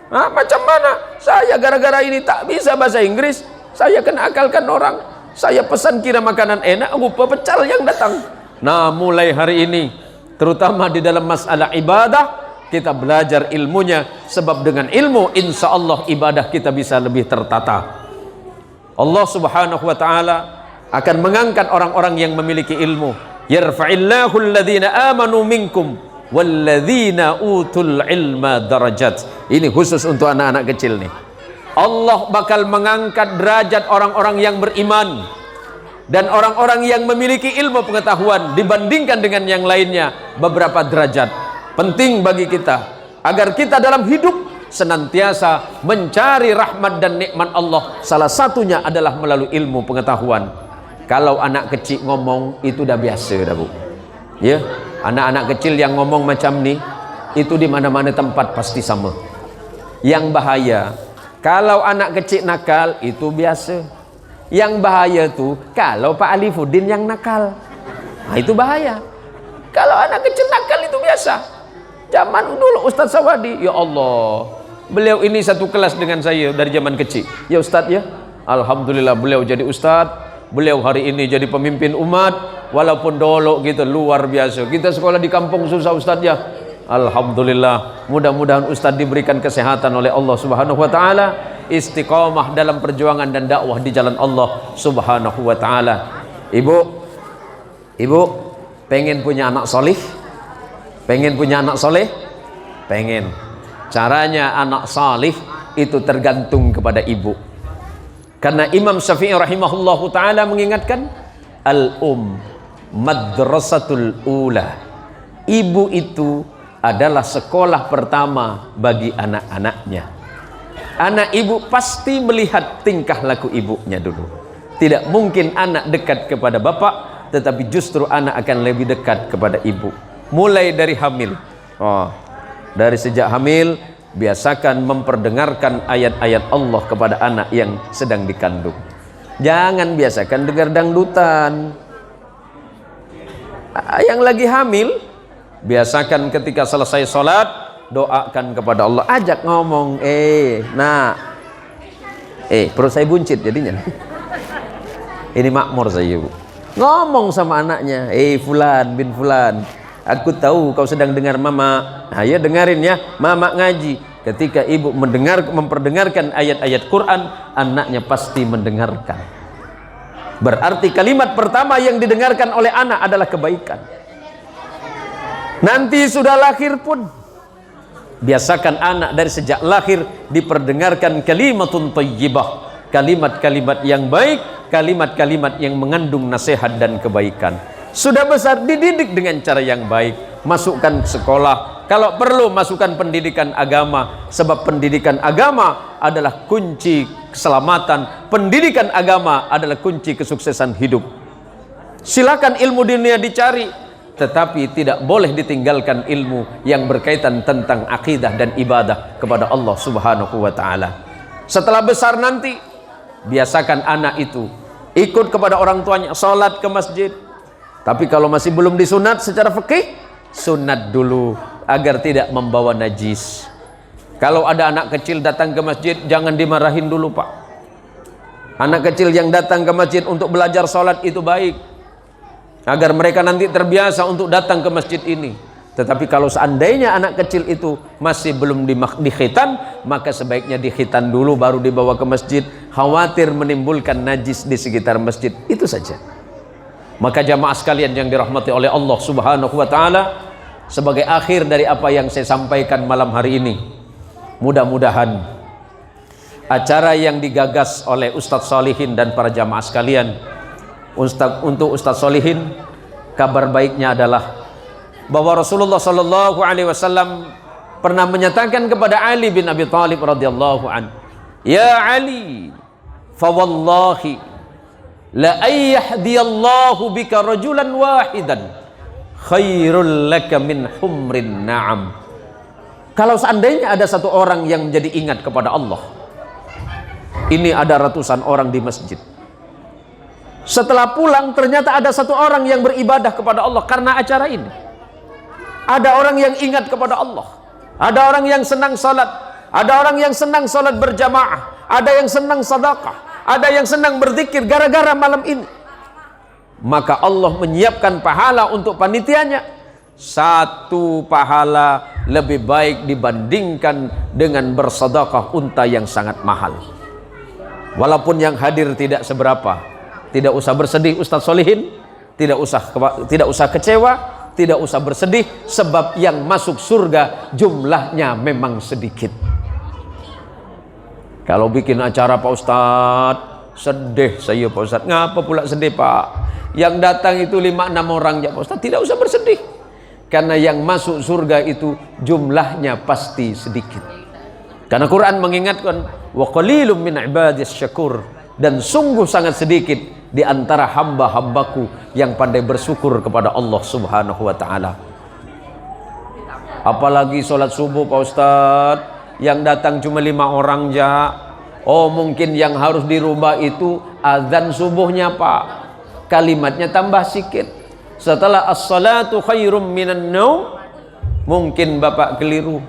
[SPEAKER 1] Macam mana? Saya gara-gara ini tak bisa bahasa Inggris, saya kena akalkan orang. Saya pesan kira makanan enak, rupa pecal yang datang. Nah, mulai hari ini, terutama di dalam masalah ibadah, kita belajar ilmunya. Sebab dengan ilmu, insya Allah ibadah kita bisa lebih tertata. Allah subhanahu wa ta'ala akan mengangkat orang-orang yang memiliki ilmu. Yarfa'illahu alladhina amanu minkum walladzina utul ilma darajat. Ini khusus untuk anak-anak kecil nih. Allah bakal mengangkat derajat orang-orang yang beriman dan orang-orang yang memiliki ilmu pengetahuan dibandingkan dengan yang lainnya beberapa derajat. Penting bagi kita agar kita dalam hidup senantiasa mencari rahmat dan nikmat Allah. Salah satunya adalah melalui ilmu pengetahuan. Kalau anak kecil ngomong itu dah biasa dah, Bu. Ya, anak-anak kecil yang ngomong macam ni itu di mana-mana tempat pasti sama. Yang bahaya kalau anak kecil nakal itu biasa. Yang bahaya tuh kalau Pak Alifuddin yang nakal. Nah, itu bahaya. Kalau anak kecil nakal itu biasa. Zaman dulu Ustadz Sawadi, ya Allah, beliau ini satu kelas dengan saya dari zaman kecil. Ya Ustadz ya, alhamdulillah beliau jadi Ustadz. Beliau hari ini jadi pemimpin umat. Walaupun dulu gitu luar biasa. Kita sekolah di kampung susah Ustadz ya. Alhamdulillah, mudah-mudahan Ustadz diberikan kesehatan oleh Allah subhanahu wa ta'ala, istiqamah dalam perjuangan dan dakwah di jalan Allah subhanahu wa ta'ala. Ibu pengen punya anak solih? Pengen punya anak soleh? Pengen. Caranya anak salih itu tergantung kepada ibu. Karena Imam Syafi'i rahimahullahu ta'ala mengingatkan, al-um madrasatul ula. Ibu itu adalah sekolah pertama bagi anak-anaknya. Anak ibu pasti melihat tingkah laku ibunya dulu. Tidak mungkin anak dekat kepada bapak, tetapi justru anak akan lebih dekat kepada ibu. Mulai dari hamil. Dari sejak hamil, biasakan memperdengarkan ayat-ayat Allah kepada anak yang sedang dikandung. Jangan biasakan dengar dangdutan. Yang lagi hamil, biasakan ketika selesai sholat, doakan kepada Allah. Ajak ngomong, perut saya buncit jadinya. Ini makmur saya, Bu. Ngomong sama anaknya, fulan bin fulan, aku tahu kau sedang dengar mama. Ya dengarin ya, mama ngaji. Ketika ibu memperdengarkan ayat-ayat Quran, anaknya pasti mendengarkan. Berarti kalimat pertama yang didengarkan oleh anak adalah kebaikan. Nanti sudah lahir pun, biasakan anak dari sejak lahir diperdengarkan kalimatun thayyibah, kalimat-kalimat yang baik, kalimat-kalimat yang mengandung nasihat dan kebaikan. Sudah besar dididik dengan cara yang baik, masukkan sekolah, kalau perlu masukkan pendidikan agama, sebab pendidikan agama adalah kunci keselamatan, pendidikan agama adalah kunci kesuksesan hidup. Silakan ilmu dunia dicari, tetapi tidak boleh ditinggalkan ilmu yang berkaitan tentang akidah dan ibadah kepada Allah subhanahu wa ta'ala. Setelah besar nanti, biasakan anak itu ikut kepada orang tuanya, sholat ke masjid. Tapi kalau masih belum disunat secara fikih, sunat dulu agar tidak membawa najis. Kalau ada anak kecil datang ke masjid, jangan dimarahin dulu, Pak. Anak kecil yang datang ke masjid untuk belajar sholat itu baik, agar mereka nanti terbiasa untuk datang ke masjid ini. Tetapi kalau seandainya anak kecil itu masih belum dikhitan, maka sebaiknya dikhitan dulu baru dibawa ke masjid, khawatir menimbulkan najis di sekitar masjid. Itu saja. Maka jamaah sekalian yang dirahmati oleh Allah Subhanahu wa taala, sebagai akhir dari apa yang saya sampaikan malam hari ini, mudah-mudahan acara yang digagas oleh Ustadz Solihin dan para jamaah sekalian, untuk Ustadz Solihin, kabar baiknya adalah bahwa Rasulullah Sallallahu Alaihi Wasallam pernah menyatakan kepada Ali bin Abi Thalib radhiyallahu an, ya Ali, fa wallahi la ayyahdiyallahu bika rajulan wahidan khairul laka min humrin na'am. Kalau seandainya ada satu orang yang menjadi ingat kepada Allah, ini ada ratusan orang di masjid, setelah pulang ternyata ada satu orang yang beribadah kepada Allah karena acara ini. Ada orang yang ingat kepada Allah, ada orang yang senang salat, ada orang yang senang salat berjamaah, ada yang senang sedekah, ada yang senang berzikir gara-gara malam ini. Maka Allah menyiapkan pahala untuk panitianya. Satu pahala lebih baik dibandingkan dengan bersedekah unta yang sangat mahal. Walaupun yang hadir tidak seberapa, tidak usah bersedih Ustadz Solihin, tidak usah kecewa, tidak usah bersedih, sebab yang masuk surga jumlahnya memang sedikit. Kalau bikin acara Pak Ustadz, sedih saya Pak Ustadz. Ngapa pula sedih Pak? Yang datang itu 5-6 orang ya Pak Ustadz. Tidak usah bersedih, karena yang masuk surga itu jumlahnya pasti sedikit. Karena Quran mengingatkan, wa qalilum min ibadis syakur, dan sungguh sangat sedikit di antara hamba-hambaku yang pandai bersyukur kepada Allah Subhanahu wa taala. Apalagi sholat subuh Pak Ustadz, yang datang cuma 5 orang ja. Oh, mungkin yang harus dirubah itu azan subuhnya Pak, kalimatnya tambah sikit. Setelah as-salatu khairum minan naum, mungkin Bapak keliru.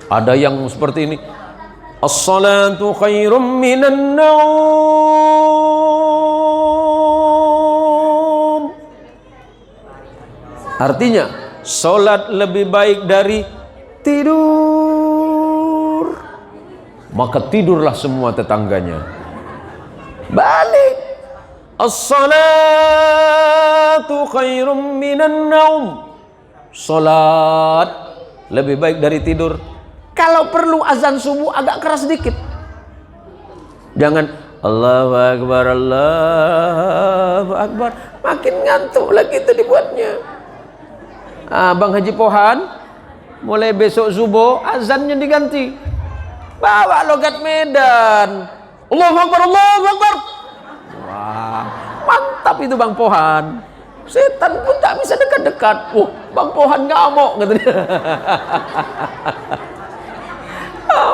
[SPEAKER 1] Ada yang seperti ini, as-salatu khairum minan naum, artinya sholat lebih baik dari tidur. Maka tidurlah semua tetangganya. Balik, as-salatu khairum minan naum, sholat lebih baik dari tidur. Kalau perlu azan subuh agak keras sedikit. Jangan Allahu Akbar, Allahu Akbar, makin ngantuk lagi itu dibuatnya. Bang Haji Pohan, mulai besok subuh azannya diganti. Bawa logat Medan. Allahu Akbar, Allahu Akbar. Wah, mantap itu Bang Pohan. Setan pun tak bisa dekat-dekat. Bang Pohan ngamuk katanya.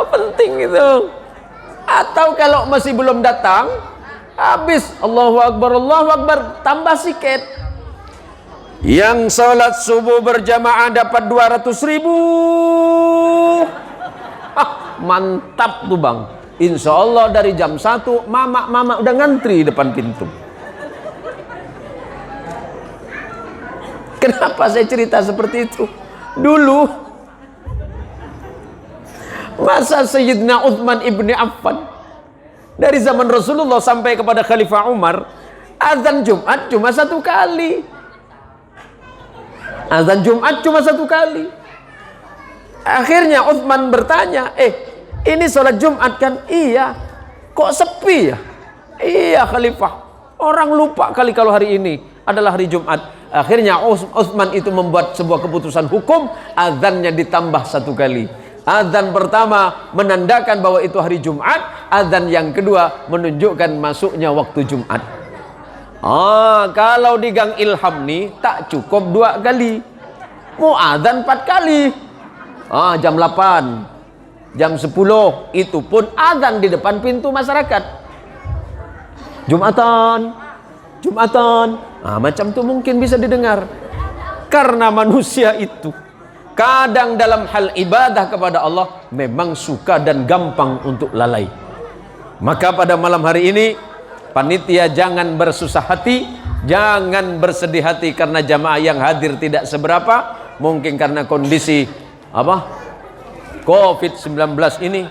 [SPEAKER 1] Penting itu. Atau kalau masih belum datang, habis Allahu Akbar, Allahu Akbar, tambah sikit. Yang salat subuh berjamaah dapat 200.000. Mantap tuh Bang. Insya Allah dari jam 1 mama udah ngantri depan pintu. Kenapa saya cerita seperti itu? Dulu masa Sayyidina Uthman ibni Affan, dari zaman Rasulullah sampai kepada Khalifah Umar, azan Jumat cuma 1 kali. Azan Jumat cuma 1 kali. Akhirnya Uthman bertanya, ini sholat Jumat kan? Iya. Kok sepi ya? Iya Khalifah, orang lupa kali kalau hari ini adalah hari Jumat. Akhirnya Uthman itu membuat sebuah keputusan hukum, azannya ditambah 1 kali. Azan pertama menandakan bahwa itu hari Jumat, azan yang kedua menunjukkan masuknya waktu Jumat. Kalau di Gang Ilham nih tak cukup 2 kali, mau azan 4 kali. Jam 8, jam 10 itu pun azan di depan pintu masyarakat. Jumatan, macam itu mungkin bisa didengar. Karena manusia itu kadang dalam hal ibadah kepada Allah memang suka dan gampang untuk lalai. Maka pada malam hari ini panitia jangan bersusah hati, jangan bersedih hati karena jamaah yang hadir tidak seberapa. mungkin karena kondisi apa COVID-19 ini,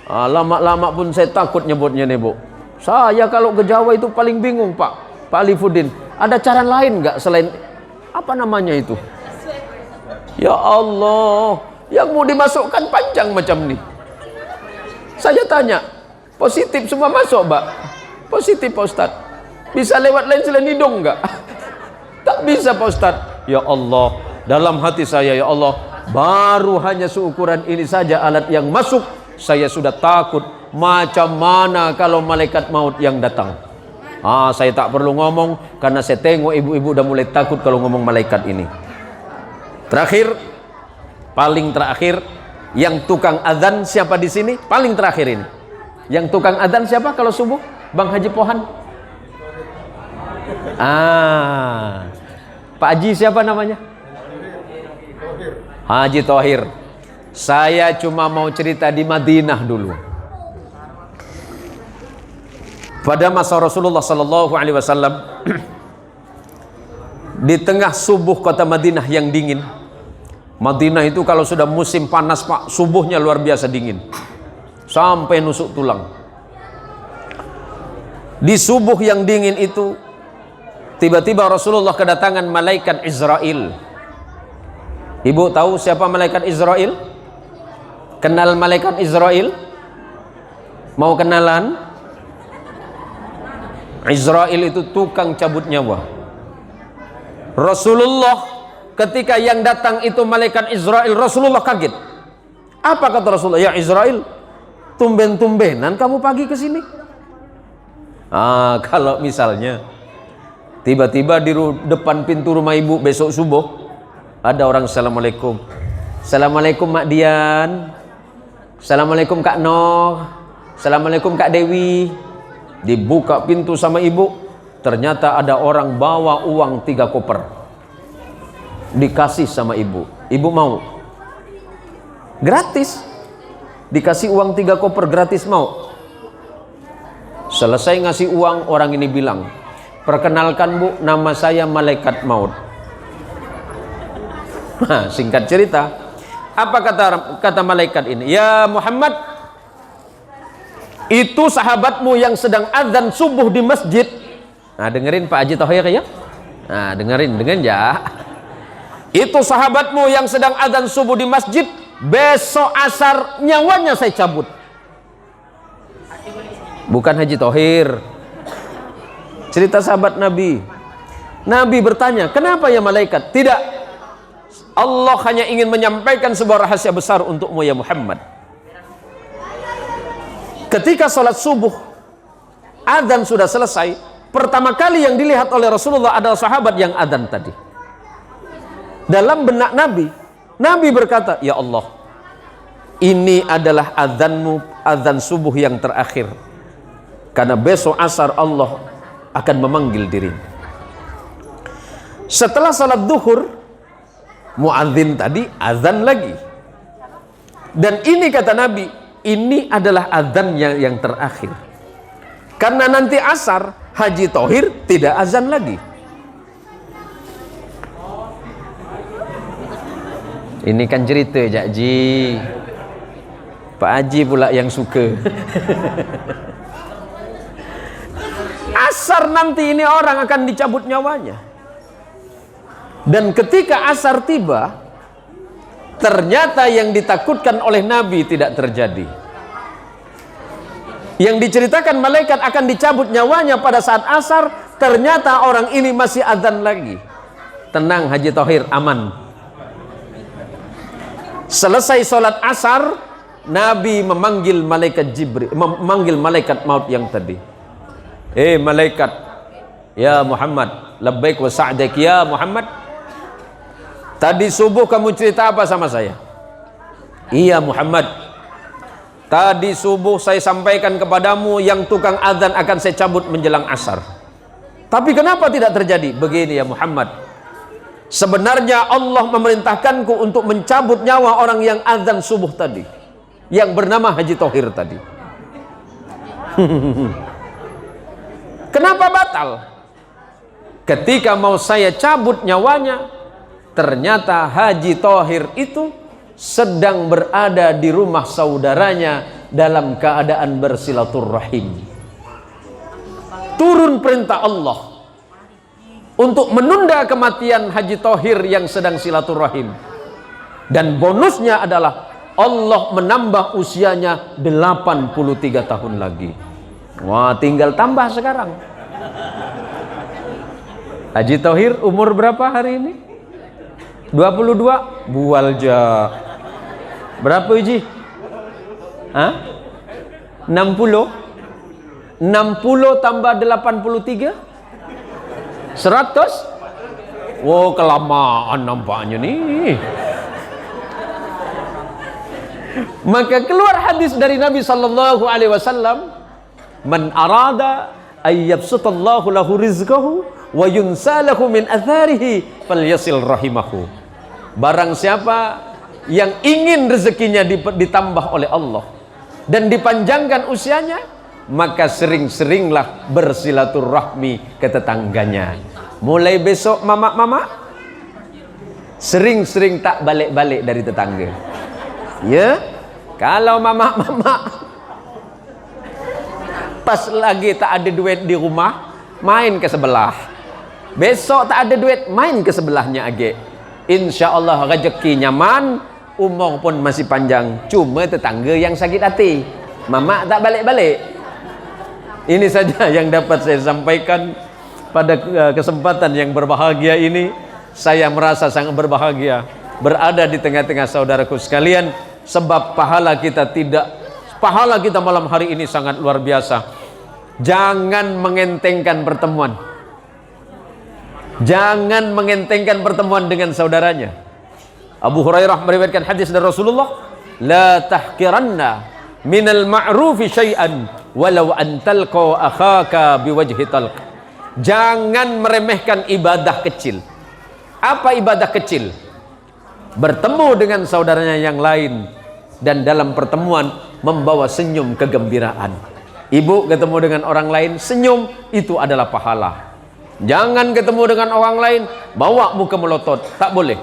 [SPEAKER 1] lama-lama pun saya takut nyebutnya nih Bu. Saya kalau ke Jawa itu paling bingung Pak Alifuddin. Ada cara lain nggak selain apa namanya itu? Ya Allah, yang mau dimasukkan panjang macam ini. Saya tanya, positif semua masuk Mbak? Positif Pak Ustadz. Bisa lewat lain selain hidung nggak? Tak bisa Pak Ustadz. Ya Allah, dalam hati saya, ya Allah, baru hanya seukuran ini saja alat yang masuk, saya sudah takut. Macam mana kalau malaikat maut yang datang? Saya tak perlu ngomong, karena saya tengok ibu-ibu udah mulai takut kalau ngomong malaikat ini. Terakhir, paling terakhir, yang tukang adzan siapa di sini? Paling terakhir ini. Yang tukang adzan siapa kalau subuh? Bang Haji Pohan. Pak Haji siapa namanya? Haji Thohir. Saya cuma mau cerita di Madinah dulu. Pada masa Rasulullah Sallallahu Alaihi Wasallam, di tengah subuh kota Madinah yang dingin. Madinah itu kalau sudah musim panas Pak, subuhnya luar biasa dingin, sampai nusuk tulang. Di subuh yang dingin itu, tiba-tiba Rasulullah kedatangan malaikat Israel. Ibu tahu siapa malaikat Israel? Kenal malaikat Israel? Mau kenalan? Israel itu tukang cabut nyawa. Rasulullah ketika yang datang itu malaikat Israel, Rasulullah kaget. Apa kata Rasulullah? Ya Israel, tumben-tumbenan kamu pagi ke sini. Kalau misalnya tiba-tiba di depan pintu rumah ibu besok subuh ada orang assalamualaikum. Assalamualaikum Mak Dian. Assalamualaikum Kak Noh. Assalamualaikum Kak Dewi. Dibuka pintu sama ibu, ternyata ada orang bawa uang 3 koper. Dikasih sama ibu. Ibu mau? Gratis. Dikasih uang 3 koper gratis, mau? Selesai ngasih uang, orang ini bilang, perkenalkan Bu, nama saya malaikat maut. Singkat cerita, apa kata malaikat ini? Ya Muhammad, itu sahabatmu yang sedang azan subuh di masjid. Dengerin Pak Haji Thohir ya. Dengerin ya. Itu sahabatmu yang sedang azan subuh di masjid, besok asar nyawanya saya cabut. Bukan Haji Thohir. Cerita sahabat Nabi. Nabi bertanya, kenapa ya malaikat? Tidak. Allah hanya ingin menyampaikan sebuah rahasia besar untukmu ya Muhammad. Ketika sholat subuh, azan sudah selesai, pertama kali yang dilihat oleh Rasulullah adalah sahabat yang azan tadi. Dalam benak Nabi, Nabi berkata, ya Allah, ini adalah azanmu, azan subuh yang terakhir. Karena besok asar Allah akan memanggil dirimu. Setelah salat duhur, muadzin tadi azan lagi. Dan ini kata Nabi, ini adalah azan yang terakhir. Karena nanti asar, Haji Thohir tidak azan lagi. Ini kan cerita Cak Ji. Pak Haji pula yang suka. Asar nanti ini orang akan dicabut nyawanya. Dan ketika asar tiba, ternyata yang ditakutkan oleh Nabi tidak terjadi. Yang diceritakan malaikat akan dicabut nyawanya pada saat asar, ternyata orang ini masih azan lagi. Tenang Haji Thohir, aman. Selesai sholat asar, Nabi memanggil malaikat Jibril, memanggil malaikat maut yang tadi. Malaikat, ya Muhammad, labbaik wa sa'daik ya Muhammad. Tadi subuh kamu cerita apa sama saya? Iya Muhammad, tadi subuh saya sampaikan kepadamu yang tukang azan akan saya cabut menjelang asar. Tapi kenapa tidak terjadi? Begini ya Muhammad, sebenarnya Allah memerintahkanku untuk mencabut nyawa orang yang azan subuh tadi, yang bernama Haji Thohir tadi. Kenapa batal? Ketika mau saya cabut nyawanya, ternyata Haji Thohir itu sedang berada di rumah saudaranya dalam keadaan bersilaturrahim. Turun perintah Allah untuk menunda kematian Haji Thohir yang sedang silaturahim, dan bonusnya adalah Allah menambah usianya 83 tahun lagi. Wah, tinggal tambah sekarang. Haji Thohir umur berapa hari ini? 22. Bualja. Berapa Uji? Hah? 60? 60 tambah 83? 100? Wow, kelamaan nampaknya nih. Maka keluar hadis dari Nabi sallallahu alaihi wasallam, "Man arada ay yabsutallahu lahu rizqahu wa yunsalahu min atharihi falyasil rahimahu." Barang siapa yang ingin rezekinya ditambah oleh Allah dan dipanjangkan usianya, maka sering-seringlah bersilaturahmi ke tetangganya. Mulai besok mama-mama sering-sering tak balik-balik dari tetangga. Ya, kalau mama-mama pas lagi tak ada duit di rumah, main ke sebelah. Besok tak ada duit, main ke sebelahnya age. Insya Allah rezeki nyaman, umur pun masih panjang. Cuma tetangga yang sakit hati, mama tak balik-balik. Ini saja yang dapat saya sampaikan pada kesempatan yang berbahagia ini. Saya merasa sangat berbahagia berada di tengah-tengah saudaraku sekalian, sebab pahala kita malam hari ini sangat luar biasa. Jangan mengentengkan pertemuan. Jangan mengentengkan pertemuan dengan saudaranya. Abu Hurairah meriwayatkan hadis dari Rasulullah, "La tahqiranna minal ma'rufi syai'an walau an talqa akhaka biwajhi talq." Jangan meremehkan ibadah kecil. Apa ibadah kecil? Bertemu dengan saudaranya yang lain dan dalam pertemuan membawa senyum kegembiraan. Ibu ketemu dengan orang lain senyum, itu adalah pahala. Jangan ketemu dengan orang lain bawa muka melotot, tak boleh.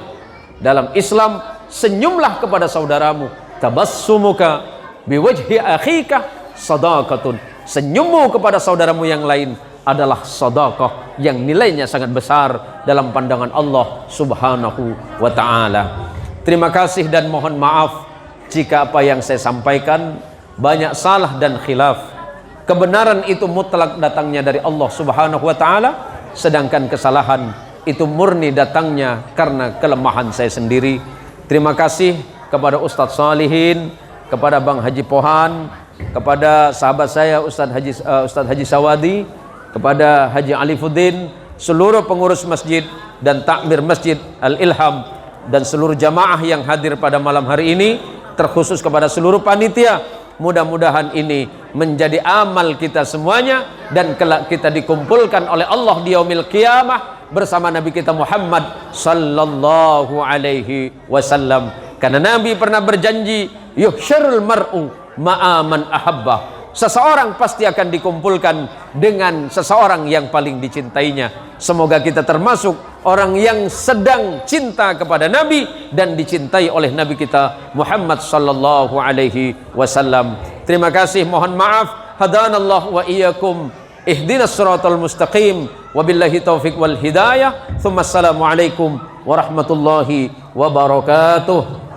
[SPEAKER 1] Dalam Islam, senyumlah kepada saudaramu. Tabassumuka biwajhi akhika sadaqatun. Senyummu kepada saudaramu yang lain adalah sedekah yang nilainya sangat besar dalam pandangan Allah Subhanahu wa taala. Terima kasih dan mohon maaf jika apa yang saya sampaikan banyak salah dan khilaf. Kebenaran itu mutlak datangnya dari Allah Subhanahu wa taala, sedangkan kesalahan itu murni datangnya karena kelemahan saya sendiri. Terima kasih kepada Ustadz Salihin, kepada Bang Haji Pohan, kepada sahabat saya Ustadz Haji Sawadi, kepada Haji Alifuddin, seluruh pengurus masjid dan takmir Masjid Al-Ilham, dan seluruh jamaah yang hadir pada malam hari ini, terkhusus kepada seluruh panitia. Mudah-mudahan ini menjadi amal kita semuanya, dan kelak kita dikumpulkan oleh Allah di yaumil qiyamah bersama Nabi kita Muhammad sallallahu alaihi wasallam. Karena Nabi pernah berjanji, yuhsyarul mar'u ma'a man ahabba. Seseorang pasti akan dikumpulkan dengan seseorang yang paling dicintainya. Semoga kita termasuk orang yang sedang cinta kepada Nabi dan dicintai oleh Nabi kita Muhammad sallallahu alaihi wasallam. Terima kasih, mohon maaf. Hadanallah wa iyyakum ihdinas siratal mustaqim, wabillahi taufik wal hidayah. Tsumma assalamu alaikum warahmatullahi wabarakatuh.